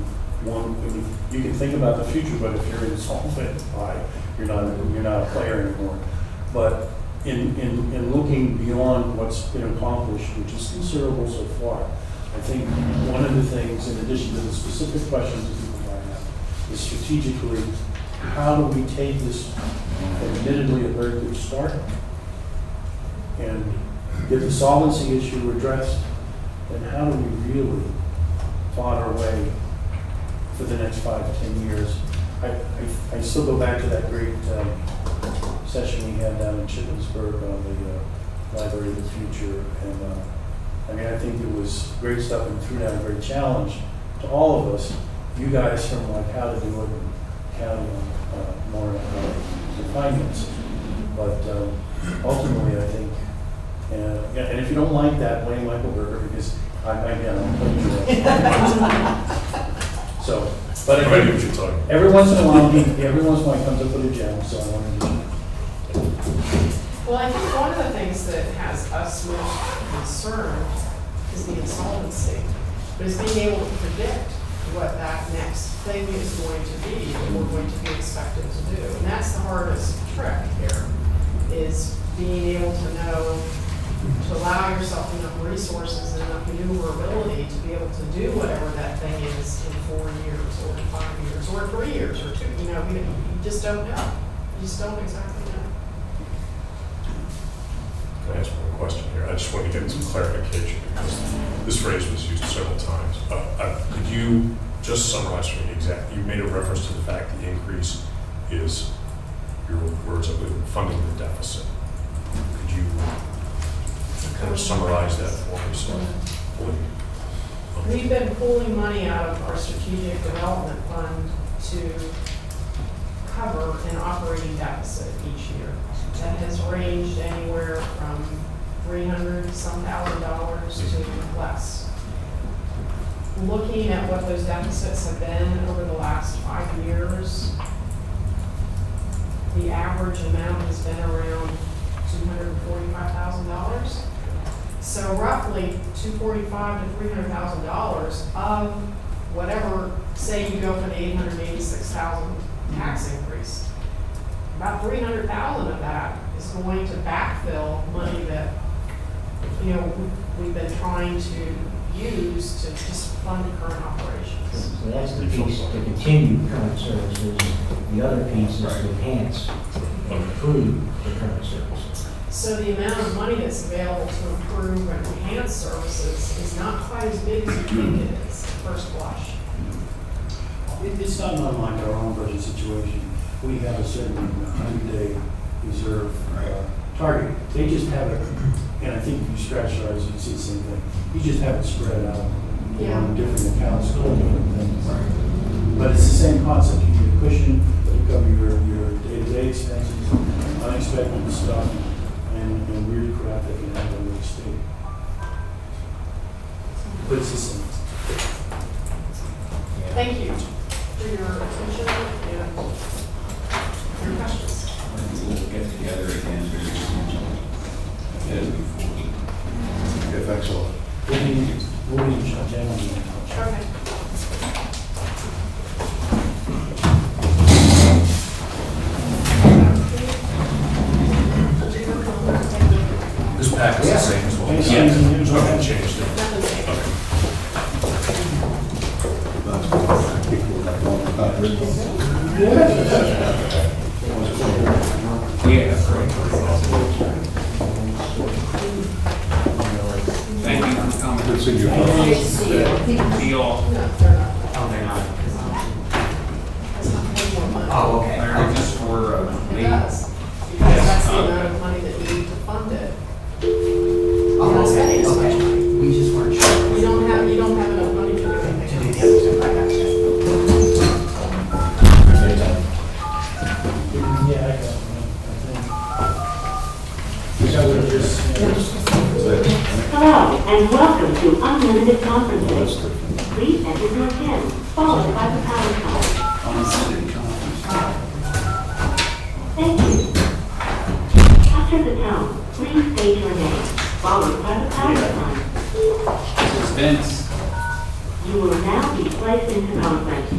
one. I mean, you can think about the future, but if you're insolvent, you're not a player anymore. But in looking beyond what's been accomplished, which is considerable so far, I think one of the things, in addition to the specific questions that people might have, is strategically, how do we take this admittedly a very good start and get the solvency issue addressed, and how do we really plot our way for the next 5 to 10 years? I still go back to that great session we had down in Shippensburg on the Library of the Future, and I mean, I think it was great stuff and threw down a great challenge to all of us, you guys, from like how to do it and counting on more about the finance. But ultimately, I think, and if you don't like that, blame Michael Berger, because I'm putting you So, but I know what you're talking about. every once in a while, he comes up with a gem, so I want to do it. Well, I think one of the things that has us most concerned is the insolvency, but it's being able to predict what that next thing is going to be, that we're going to be expected to do. And that's the hardest trick here, is being able to know, to allow yourself enough resources and enough maneuverability to be able to do whatever that thing is in 4 years, or in 5 years, or 3 years, or 2. You know, you just don't know. You just don't exactly know. Can I ask one question here? I just want to get some clarification because this phrase was used several times. Could you just summarize for me exactly? You made a reference to the fact the increase is, your words, I believe, funding the deficit. Could you kind of summarize that for me? So, We've been pulling money out of our strategic development fund to cover an operating deficit each year. That has ranged anywhere from $300-some thousand to less. Looking at what those deficits have been over the last 5 years, the average amount has been around $245,000. So roughly $245,000 to $300,000 of whatever, say you go for the $886,000 tax increase. About $300,000 of that is going to backfill money that, you know, we've been trying to use to just fund current operations. So that's the piece to continue current services. The other piece is to enhance and improve the current services. So the amount of money that's available to improve and enhance services is not quite as big as you think it is at first blush. It's not unlike our own budget situation. We have a certain 100-day reserve target. They just have it, and I think if you scratch your eyes, you can see the same thing. You just have it spread out on different accounts, different things. But it's the same concept. You need a cushion to cover your day-to-day expenses, unexpected stuff, and weird crap that can happen in the state. But it's the same. Thank you for your attention and your questions. We'll get together again very soon. As before. Okay, thanks a lot. We'll be shut down. Okay. This pack is the same as well. Yeah. There's nothing changed there. Nothing changed. Okay. Yeah, great. Thank you for coming. Good seeing you. See you all. No, they're not. Oh, they're not. It's not paying more money. Oh, okay. They're just for It me. does, because that's the amount of money that you need to fund it. You're not spending as much Okay. money. We just weren't sure. You don't have enough money to do To anything do the else. other stuff, I got you. Yeah, I got it. I think. So we're just. Hello, and welcome to Unlimited Conferencing. Please enter your PIN, followed by the pound sign. Thank you. After the tone, please state your name, followed by the pound sign. This is Vince. You will now be placed into conference.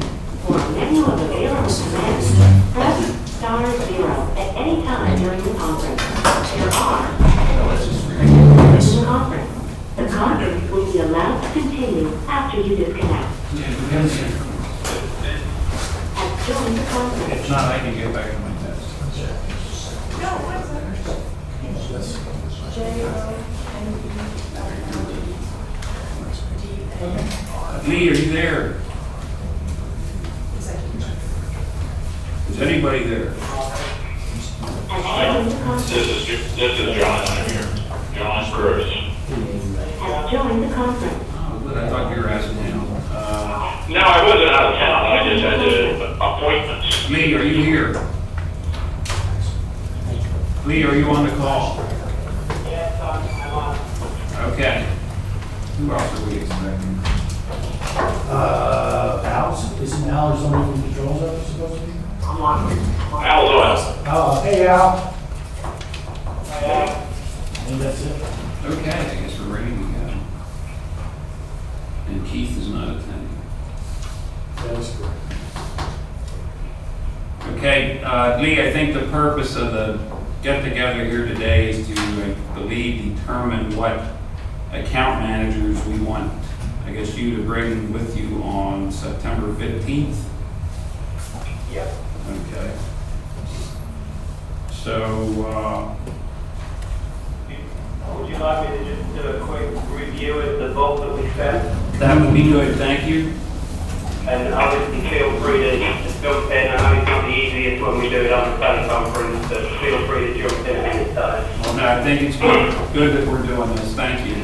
For a menu of available commands, press *0 at any time during the conference. There are Let's just forget in the conference. The conference will be allowed to continue after you disconnect. Has joined the conference. If not, I can get back to my desk. No, what is that? J-O-N-E-L-L-D-A. Lee, are you there? Is anybody there? Has joined the conference. This is John, I'm here. John Curtis. Has joined the conference. Oh, good, I thought you were asking him. No, I wasn't out of town, I just had appointments. Lee, are you here? Lee, are you on the call? Yes, I'm on. Okay. Who else are we expecting? Al's, isn't Al or someone from the controls office supposed to be? Al's on. Oh, hey Al. Yeah. And that's it. Okay, I guess we're ready to go. And Keith is not attending. That is correct. Okay, Lee, I think the purpose of the get-together here today is to, I believe, determine what account managers we want, I guess, you to bring with you on September 15th. Yep. Okay. So, Would you like me to just do a quick review of the bulk that we sent? that would be good, thank you. And obviously feel free to jump in. I know it's not the easiest when we do it on the teleconference, but feel free to jump in at any time. Well, no, I think it's good that we're doing this, thank you.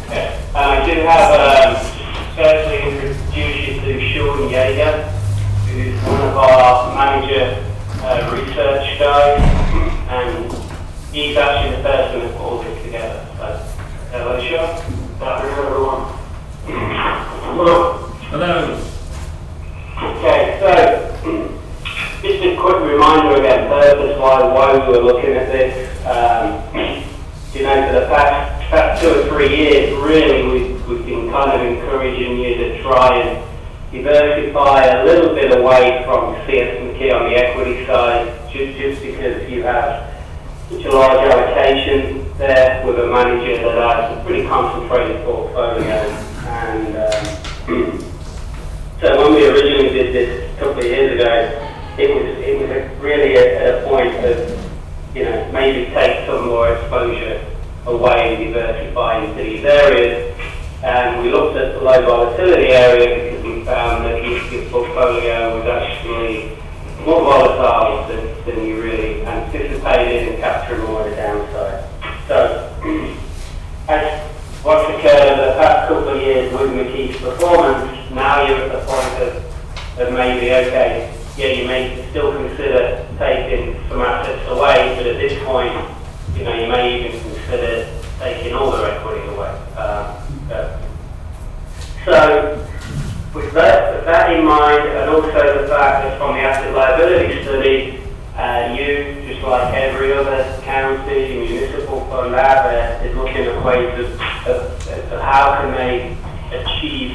Okay. I do have, firstly, introduce you to Sean Yeager, who's one of our manager research guys, and he's actually the person that put all this together. So, hello, Sean. Hello, everyone. Hello. Hello. Okay, so just a quick reminder again, purpose-wise, why we were looking at this. You know, for the past 2 or 3 years, really, we've been kind of encouraging you to try and diversify a little bit away from CS McKee on the equity side, just because you have such a large allocation there with a manager that has a pretty concentrated portfolio. And so when we originally did this a couple of years ago, it was really at a point of, you know, maybe take some more exposure away and diversify into these areas. And we looked at the low volatility area because we found that your portfolio was actually more volatile than you really anticipated and captured more of the downside. So, as what's occurred over the past couple of years with McKee's performance, now you're at the point of maybe, okay, yeah, you may still consider taking some assets away, but at this point, you know, you may even consider taking all the equity away. So, with that in mind, and also the fact that from the asset liability study, you, just like every other county, municipal fund out there, is looking at ways of how can they achieve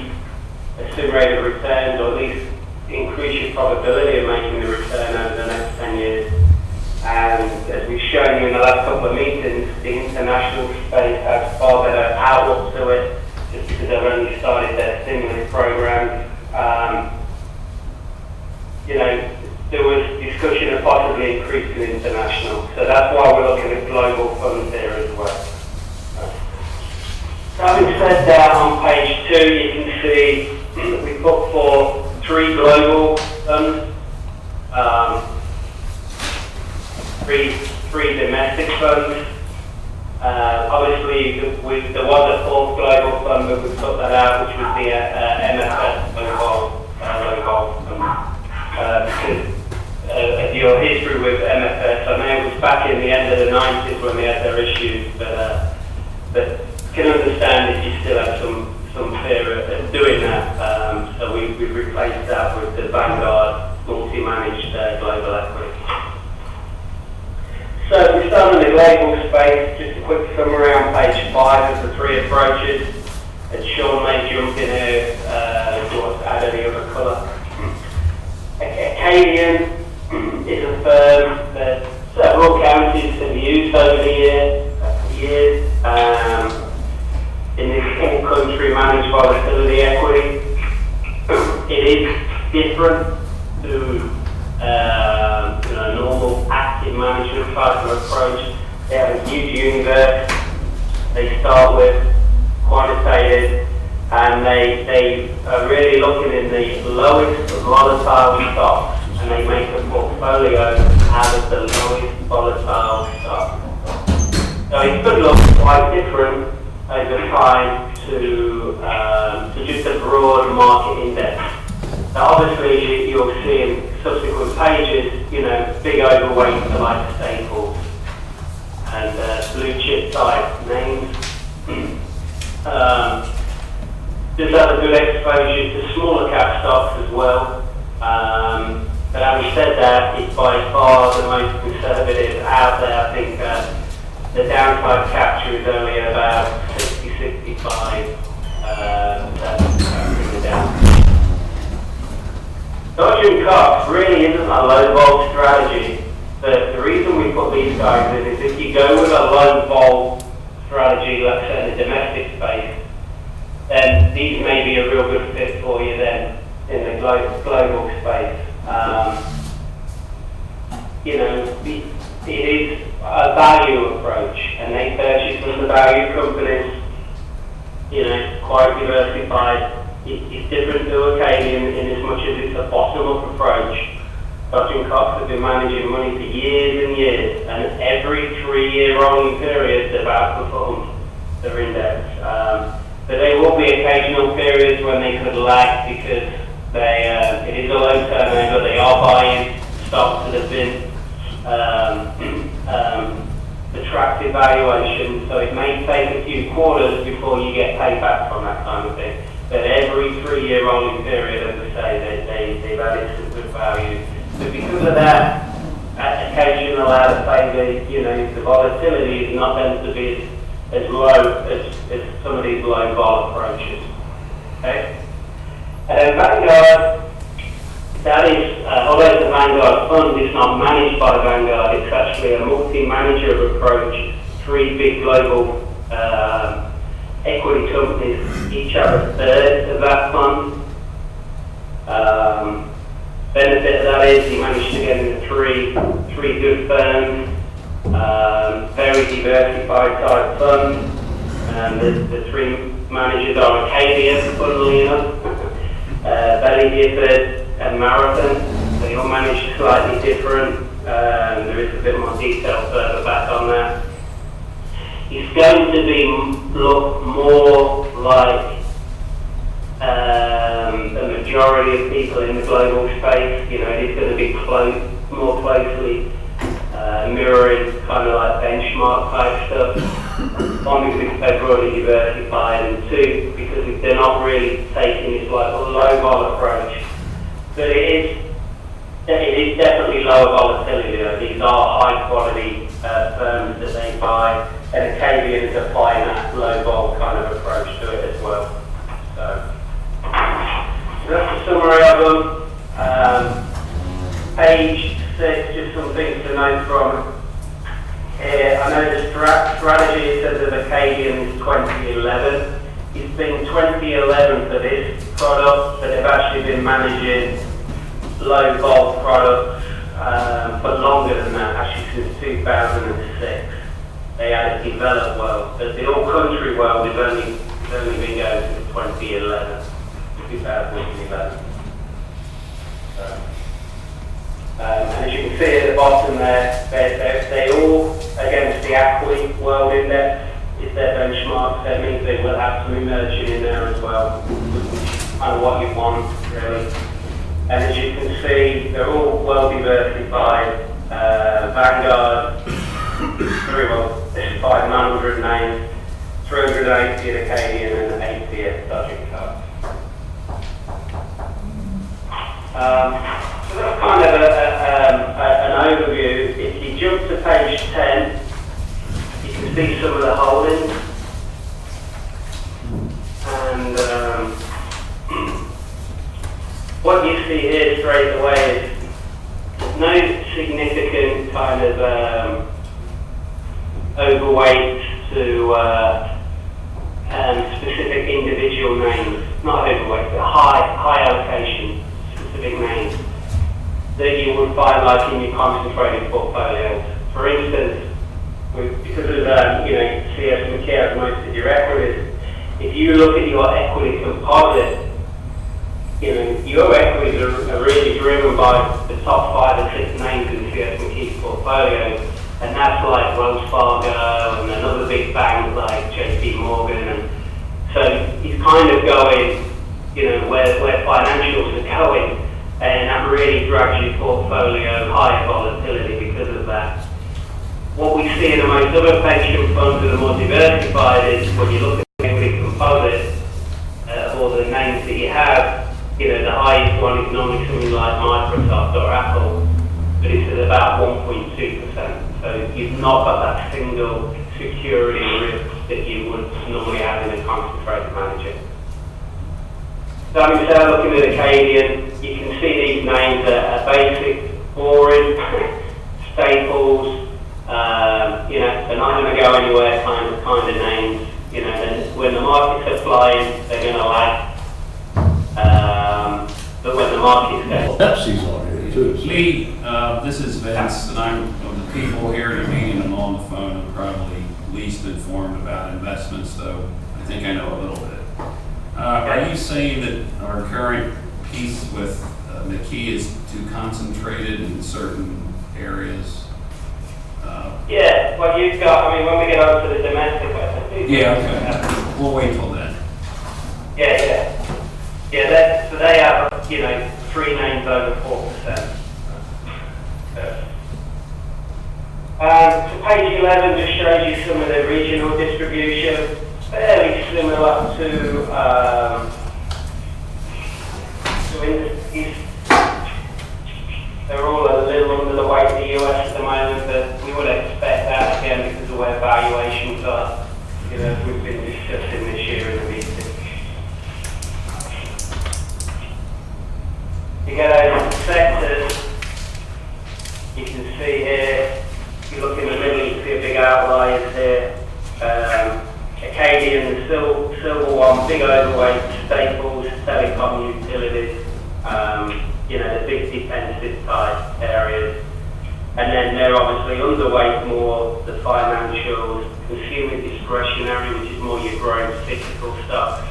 a sim rate of returns, or at least increase your probability of making the return over the next 10 years. And as we've shown you in the last couple of meetings, the international space has far better outlook to it, just because they've only started their stimulus programs. You know, there was discussion of possibly increasing international, so that's why we're looking at global funds here as well. Having said that, on page 2 you can see we put for 3 global funds, 3 domestic funds. Obviously, there was a 4th global fund, but we put that out, which was the MFS low vol fund. Because of your history with MFS, I know it was back in the end of the 90s when they had their issues, but can understand if you still have some fear of doing that. So we've replaced that with the Vanguard multi-managed global equity. So we start in the global space, just a quick summary on page 5 of the 3 approaches. And Sean may jump in here if you want to add any other colour. Acadian is a firm that several counties have use over the years. In this all country managed volatility equity, it is different to normal active management type of approach. They have a huge universe. They start with quantitative, and they are really looking in the lowest volatile stocks, and they make a portfolio out of the lowest volatile stocks. So it could look quite different over time to just a broad market index. So obviously you'll see in subsequent pages, big overweight to like staples and blue chip type names. Just have a good exposure to smaller cap stocks as well. But having said that, it's by far the most conservative out there. I think the downside capture is only about 60-65%. Dodging Cox really isn't a low vol strategy, but the reason we put these guys in is if you go with a low vol strategy, let's say in the domestic space, then these may be a real good fit for you then in the global space. It is a value approach, and they purchase from the value companies, quite diversified. It's different to Acadian in as much as it's a bottom-up approach. Dodging Cox have been managing money for years and years, and every 3-year rolling period they've outperformed their index. But there will be occasional periods when they could lag because it is a low turnover. They are buying stocks that have been attractive valuation, so it may take a few quarters before you get paid back from that kind of thing. But every 3-year rolling period, as I say, they've added some good value. But because of that occasional out of favor, the volatility is not going to be as low as some of these low vol approaches. Okay? And Vanguard, that is, although it's a Vanguard fund, it's not managed by Vanguard. It's actually a multi-manager approach. 3 big global equity companies each have a third of that fund. Benefit of that is you manage to get into three good firms, very diversified type fund. The 3 managers are Acadian, funnily enough, Belly Gifford and Marathon. They all manage slightly different. There is a bit more detail further back on that. It's going to look more like the majority of people in the global space. It is going to be more closely mirroring kind of like benchmark type stuff. 1, because they're broadly diversified, and 2, because they're not really taking this like low vol approach. But it is definitely lower volatility. These are high quality firms that they buy, and Acadian is applying that low vol kind of approach to it as well. So that's the summary of them. Page 6, just some things to note from here. I know the strategy says of Acadian is 2011. It's been 2011 for this product, but they've actually been managing low vol products for longer than that, actually since 2006. They had a developed world, but the all country world has only been going since 2011. And as you can see at the bottom there, they all, against the ACWI World Index, is their benchmark. That means they will have some emerging in there as well, which is kind of what you want, really. And as you can see, they're all well diversified. Vanguard, very well, there's 500 names, 380 at Acadian and 80 at Dodging Cox. So that's kind of an overview. If you jump to page 10, you can see some of the holdings. And what you see here straight away is no significant kind of overweight to specific individual names, not overweight, but high allocation, specific names that you would find like in your concentrated portfolios. For instance, because of CS McKay has most of your equities, if you look at your equity composite, your equities are really driven by the top 5 or 6 names in CS McKay's portfolio, and that's like Wells Fargo and another big bank like JP Morgan, and so he's kind of going, where financials are going, and that really drags your portfolio high volatility because of that. What we see in the most other pension funds that are more diversified is when you look at the equity composite of all the names that you have, the highest one is normally something like Microsoft or Apple, but it's at about 1.2%. So you've not got that single security risk that you would normally have in a concentrated manager. So having said, looking at Acadian, you can see these names are basic, boring, staples, they're not going to go anywhere kind of names. When the markets are flying, they're going to lag. But when the market's going, Pepsi's on here too. so- Lee, this is Vince, and I'm of the people here at the meeting. I'm on the phone. I'm probably least informed about investments, though I think I know a little bit. Are you saying that our current piece with McKee is too concentrated in certain areas? yeah, what you've got, when we get on to the domestic, Okay. We'll wait till then. Yeah. So they have, 3 names over 4%. So page 11 just shows you some of the regional distribution, fairly similar to industries. They're all a little under the weight of the US at the moment, but we would expect that again because of where valuations are. We've been discussing this year in the meeting. You get over to sectors, you can see here, if you look in the middle, you can see a big outliers here. Acadian, the silver one, big overweight, staples, telecom utilities, the big defensive type areas. And then they're obviously underweight more the financials, consumer discretionary, which is more your growth, cyclical stocks,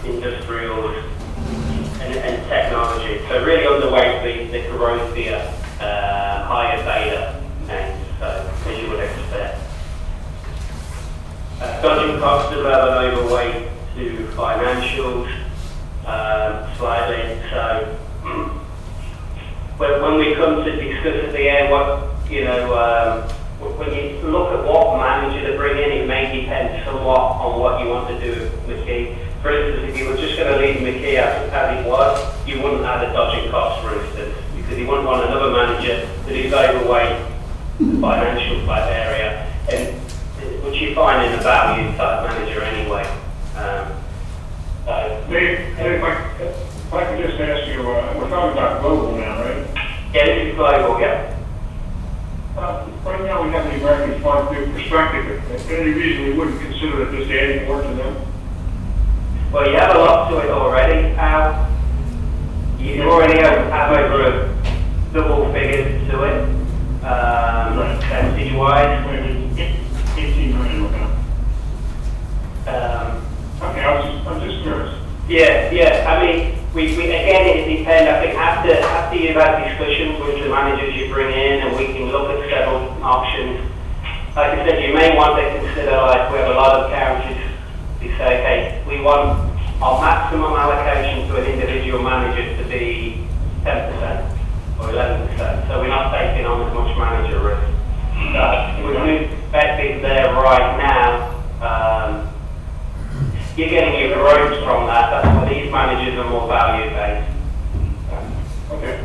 industrials, and technology. So really underweight the growthier, higher beta names, so as you would expect. Dodging costs are an overweight to financials, slightly. So when we come to discuss at the end when you look at what manager to bring in, it may depend somewhat on what you want to do with McKee. For instance, if you were just going to leave McKee as it was, you wouldn't add a dodging cost, for instance, because you wouldn't want another manager that is overweight the financial type area, and which you find in a value type manager anyway. Dave, if I could just ask you, we're talking about global now, right? Yeah, this is global, yeah. Right now we have the American Farm Bureau perspective. If any reason we wouldn't consider it just adding more to them? Well, you have a lot to it already, Al. You already have over a double figures to it, percentage-wise. Maybe 18 million or now. Okay, I'm just curious. Yeah. We again, it depends. I think after you've had discussions with the managers you bring in, and we can look at several options. Like I said, you may want to consider, like we have a lot of counties, we say, okay, we want our maximum allocation to an individual manager to be 10% or 11%. So we're not taking on as much manager risk. With new perspective there right now, you're getting your growth from that. That's why these managers are more value-based. Okay.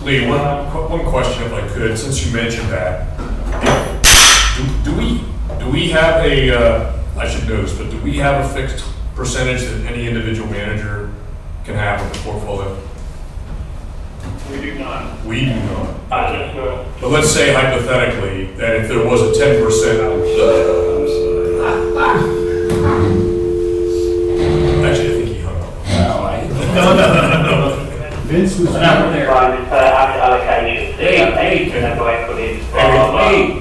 Lee, one question if I could, since you mentioned that. Do we have I should know this, but do we have a fixed percentage that any individual manager can have of the portfolio? We do not. We do not. Understood. But let's say hypothetically that if there was a 10%, actually, I think he hung up. No, Vince was. Allocation.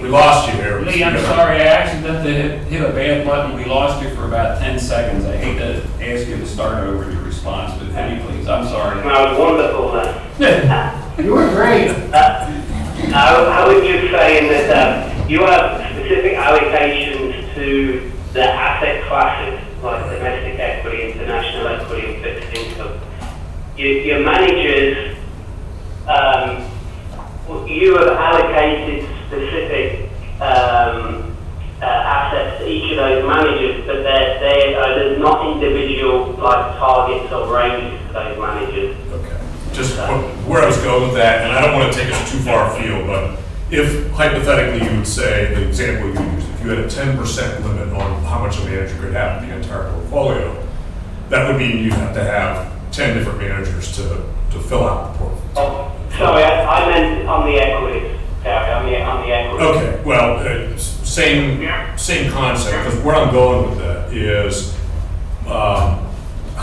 We lost you here. Lee, I'm sorry, I accidentally hit a bad button. We lost you for about 10 seconds. I hate to ask you to start over your response, but can you please? I'm sorry. That was wonderful then. You were great. I was just saying that you have specific allocations to the asset classes, like domestic equity, international equity, and fixed income. Your managers, you have allocated specific assets to each of those managers, but there's not individual like targets or ranges to those managers. Okay. Just where I was going with that, and I don't want to take us too far afield, but if hypothetically you would say, the example you used, if you had a 10% limit on how much a manager could have in the entire portfolio, that would mean you'd have to have 10 different managers to fill out the portfolio. Oh, sorry, I meant on the equities. Gary, on the equities. Okay, well, same concept, because where I'm going with that is, how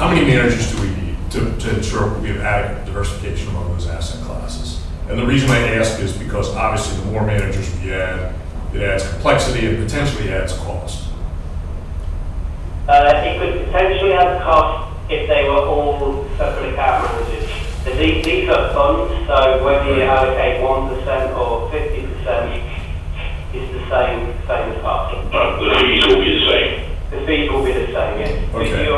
many managers do we need to ensure we have adequate diversification among those asset classes? And the reason I ask is because obviously the more managers we add, it adds complexity and potentially adds cost. It could potentially add cost if they were all separate account managers. These are funds, so whether you allocate 1% or 50% is the same as cost. But the fees will be the same. The fees will be the same, yes. Okay.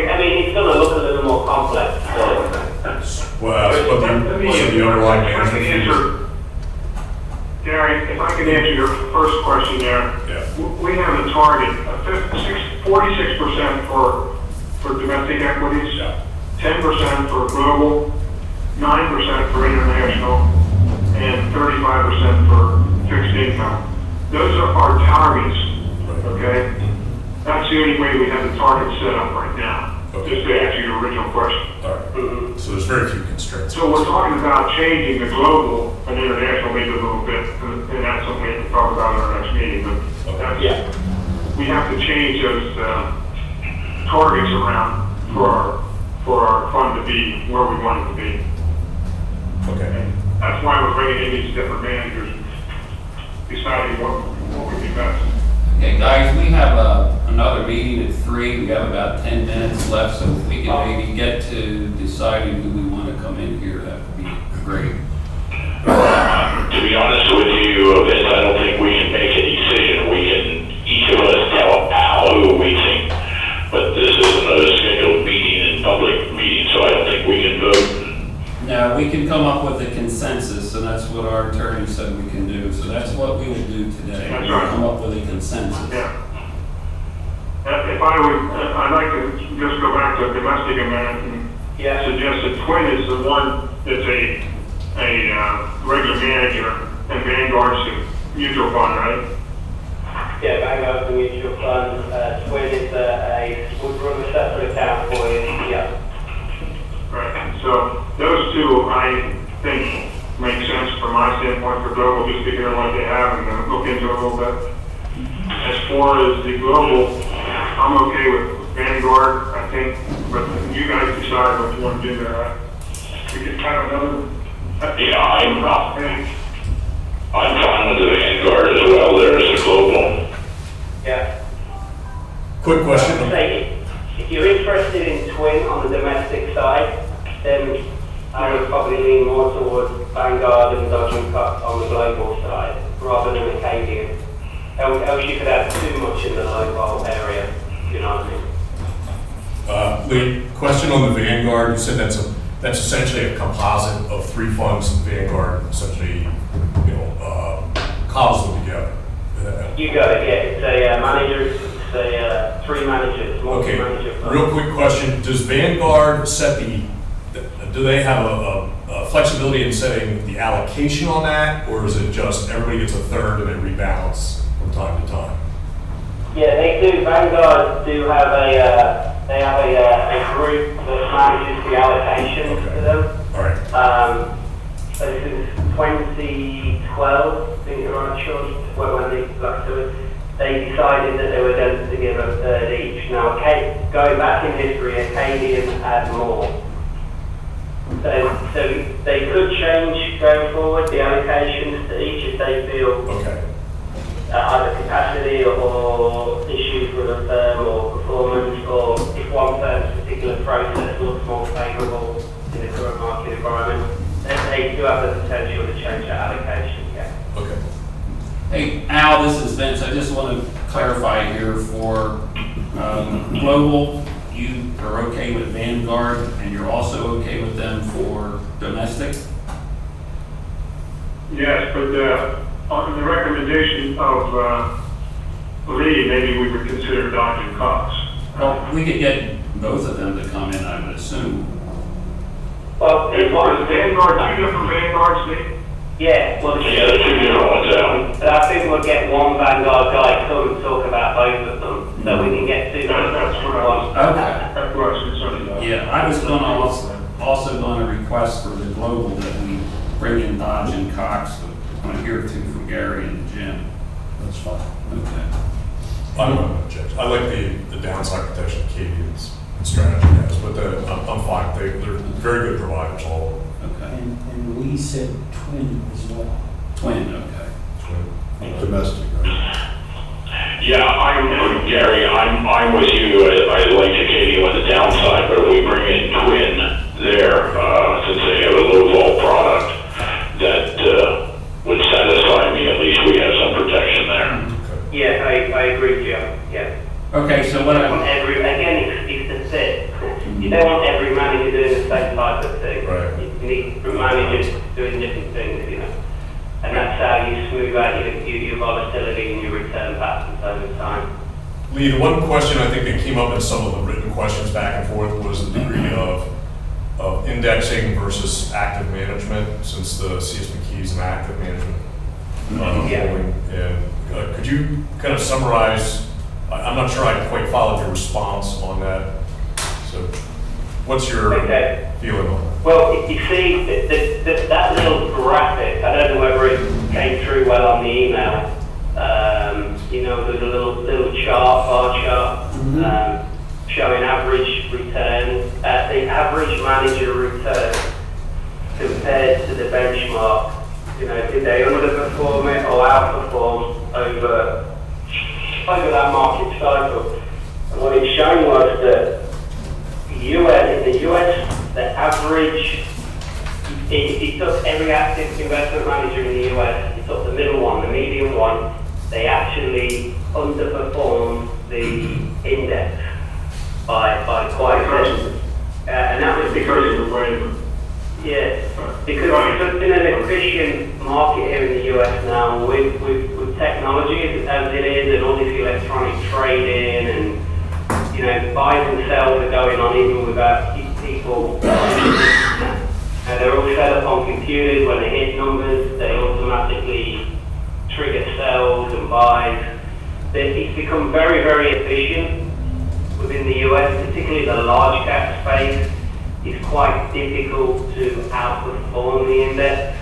I mean, it's going to look a little more complex. Well, the underlying management fees. Gary, if I can answer your first question there. Yeah. We have a target of 46% for domestic equities, Yeah. 10% for global, 9% for international, and 35% for fixed income. Those are our targets, okay? That's the only way we have the target set up right now, Okay. just to answer your original question. All right. So there's very few constraints. So we're talking about changing the global and international maybe a little bit, and that's something we can talk about in our next meeting, but that's, we have to change those targets around for our fund to be where we want it to be. Okay. That's why we're bringing in these different managers, deciding what would be best. Okay, guys, we have another meeting at 3. We have about 10 minutes left, so if we can maybe get to deciding who we want to come in here, that would be great. To be honest with you, Vince, I don't think we can make a decision. We can, each of us tell Al who we think, but this isn't a scheduled meeting and public meeting, so I don't think we can vote. Now, we can come up with a consensus, and that's what our attorney said we can do. So that's what we will do today. That's We'll right. come up with a consensus. Yeah. If I would, I'd like to just go back to domestic a minute and suggest that Twin is the one that's a regular manager, and Vanguard's a mutual fund, right? Yeah, Vanguard's the mutual fund. Twin is would run a separate account for you. Yeah. Right. So those two, I think, make sense from my standpoint for global, just to hear what they have and then look into it a little bit. As far as the global, I'm okay with Vanguard, I think, but you guys decide what you want to do there. We can kind of another. Yeah, I'm fine with the Vanguard as well. There's a global. Yeah. Quick I would question. say if you're interested in Twin on the domestic side, then I would probably lean more towards Vanguard and Dodge and Cup on the global side, rather than Acadian. Else you could have too much in the local area, you know what I mean? Lee, question on the Vanguard. You said that's essentially a composite of 3 funds, and Vanguard essentially, cobbles them together. You got it, yeah. It's a manager, it's a 3 managers, Okay, multi-manager fund. real quick question. Does Vanguard set do they have a flexibility in setting the allocation on that, or is it just everybody gets a third and they rebalance from time to time? Yeah, they do. Vanguard do have a group that manages the allocation to them. All right. As decided that they were going to give a third each. Now, going back in history, Acadian had more. So they could change going forward the allocations to each if they feel Okay. either capacity or issues with a firm or performance, or if one firm's particular process looks more favourable in the current market environment, then they do have the potential to change that allocation, yeah. Okay. Hey, Al, this is Vince. I just want to clarify here for global, you are okay with Vanguard, and you're also okay with them for domestic? Yes, but on the recommendation of Lee, maybe we would consider Dodge and Cox. Well, we could get both of them to come in, I would assume. Well, Is Vanguard, two different Vanguards, Lee? yeah, well, Yeah, there's two different ones out. but I think we'll get one Vanguard guy come and talk about both of them, so we can get two. That's what I was, Okay. that's what I was concerned about. Yeah, I was going to also going to request for the global that we bring in Dodge and Cox, but I want to hear too from Gary and Jim. That's fine. Okay. I don't have an objection. I like the downside protection Acadian's strategy has, but I'm fine. They're very good providers, all of them. Okay. And Lee said twin as well. Twin, okay. Domestic, right? Yeah, Gary, I'm with you. I like Acadian with the downside, but if we bring in Twin there, since they have a low vol product, that would satisfy me. At least we have some protection there. Yeah, I agree, Jim, yeah. Okay, so what You want I, again, it's the fit. You don't want every manager doing the same type of thing. Right. You need managers doing different things, you know. And that's how you smooth out your volatility and your return patterns over time. Lee, the one question I think that came up in some of the written questions back and forth was the degree of indexing versus active management, since the CSP is an active management Yeah. holding. And could you kind of summarize? I'm not sure I quite followed your response on that. So, what's your Okay. feeling on that? Well, you see, that little graphic, I don't know whether it came through well on the email. You know, there's a little chart, bar chart, showing average returns. The average manager return compared to the benchmark, you know, did they underperform it or outperform over that market cycle? And what it's showing was that in the US, the average, it took every active investment manager in the US, it took the middle one, the medium one, they actually underperformed the index by quite a bit. And that was Because of the way, yeah, because it's been an efficient market here in the US now with technology as it is, and all this electronic trading, and you know, buys and sells are going on even without people. They're all set up on computers. When they hit numbers, they automatically trigger sells and buys. It's become very, very efficient within the US, particularly the large cap space. It's quite difficult to outperform the index,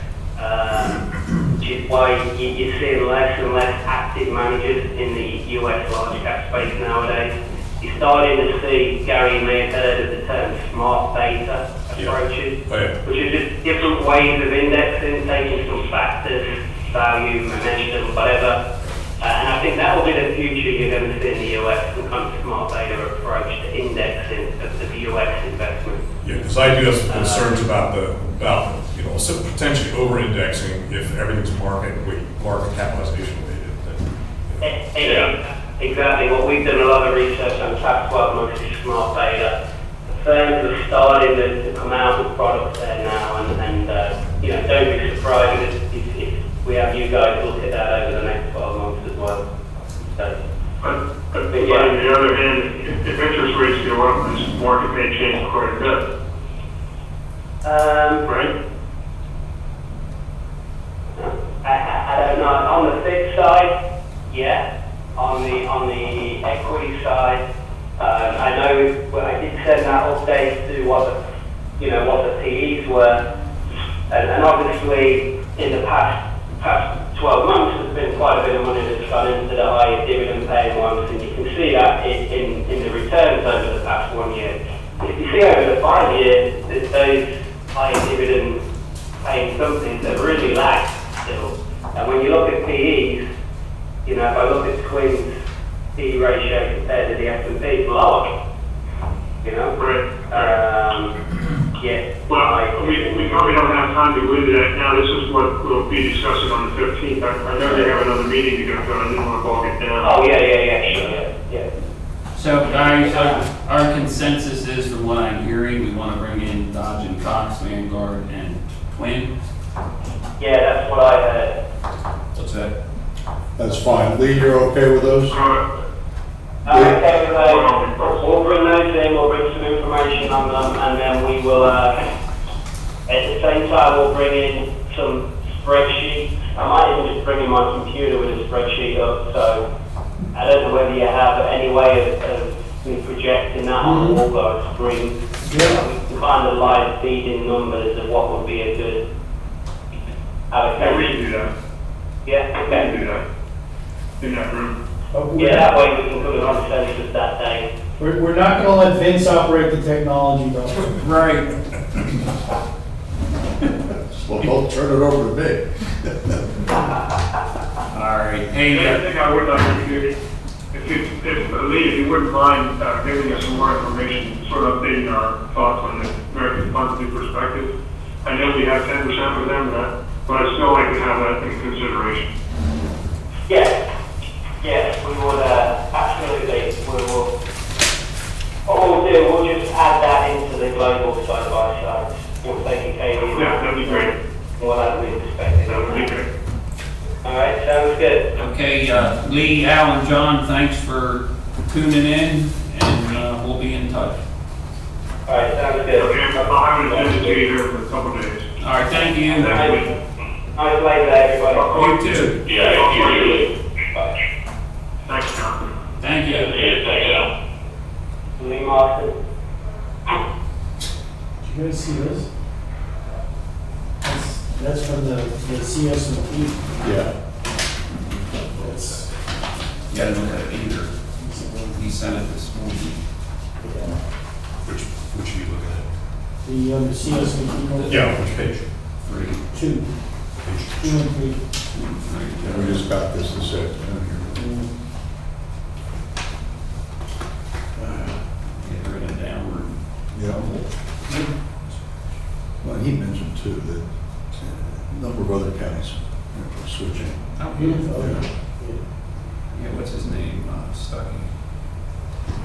which is why you're seeing less and less active managers in the US large cap space nowadays. You're starting to see, Gary may have heard of the term smart beta approaches, Oh, yeah. which are just different ways of indexing, taking some factors, value, momentum, whatever. And I think that will be the future you're going to see in the US, some kind of smart beta approach to indexing of the US investment. Yeah, because I do have some concerns about you know, some potentially over-indexing if everything's market capitalization weighted. Yeah. Exactly. What we've done a lot of research on the past 12 months is smart beta. The firms are starting to come out with products there now, and you know, don't be surprised if we have you guys look at that over the next 12 months as well. So, but on the other hand, if interest rates go up, this market may change quite a bit, right? I don't know. On the fixed side, yeah. On the equity side, I know I did send that update to what the PEs were, and obviously in the past 12 months, there's been quite a bit of money that's gone into the higher dividend paying ones, and you can see that in the returns over the past 1 year. If you see over the 5 years, that those higher dividend paying companies that really lag still. And when you look at PEs, you know, if I look at Twin's PE ratio compared to the S&P, it's lower. You know? Right. Yeah. Well, we probably don't have time to go into that now. This is what we'll be discussing on the 15th. I know they have another meeting to go to. I didn't want to bog it down. Oh, yeah, sure, yeah. So guys, our consensus is, from what I'm hearing, we want to bring in Dodge and Cox, Vanguard, and Twin. Yeah, that's what I heard. What's that? That's fine. Lee, you're okay with those? Okay, we'll bring those in, we'll bring some information on them, and then we will, at the same time, we'll bring in some spreadsheets. I might even just bring in my computer with a spreadsheet up, so I don't know whether you have any way of me projecting that on the wall or screen. Yeah. We can kind of live feeding numbers of what would be a good allocation. Yeah, we can do that. Yeah, We can do okay. that. In that room. Yeah, that way we can come to consensus that day. We're not gonna let Vince operate the technology, though. Right. Well, don't turn it over to me. All right. The Hey, other thing I would like to do, if Lee, if you wouldn't mind giving us some more information, sort of updating our thoughts on the American Funds New Perspective. I know we have 10% with them, but I'd still like to have that in consideration. Yes, we would, absolutely, we will. What we'll do, we'll just add that into the global side by side. We'll take a KD. Yeah, that'd be great. We'll add the perspective. That would be great. All right, sounds good. okay, Lee, Al, and John, thanks for tuning in, and we'll be in touch. All right, sounds good. Okay, I'll have it to you here for a couple of days. All right, thank you. Next week. Nice later, everybody. You too. Yeah, usually. Bye. Thanks, John. Thank you. Yeah, thanks, Al. Lee Marston. Did you guys see this? That's from the CS&P. Yeah. That's, You gotta look at it either. He sent it this morning. yeah. Which are you looking at? The CS&P. one? Yeah, which page? 3, 2. Page 2 and 3. 2, 3. And we just got this afternoon here. Get rid of downward. Yeah. Well, he mentioned too that a number of other counties are switching. Oh, Beautiful. Yeah. yeah, what's his name? Stucky.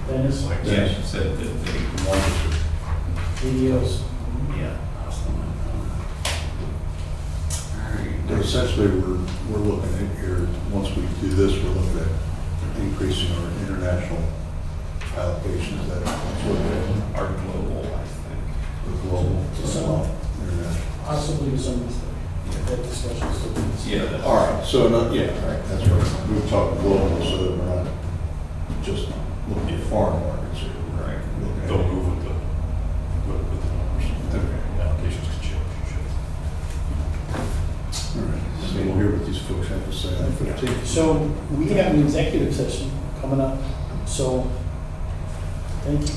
Dennis, Yeah, said that they wanted videos. to, yeah. that's the one. All right. But essentially, we're looking at here, once we do this, we're looking at increasing our international allocations. That's what we're Our global, I think. global, So- international. Possibly some, that discussion still. Yeah. that's- All right, so, yeah, right, that's right. We're talking global, so that we're not just looking at foreign markets here. We're Right. looking at- They'll move with the numbers. Okay. The allocations could change. All right, so we'll hear what these folks have to say on the 15th. So we have an executive session coming up, so thank you.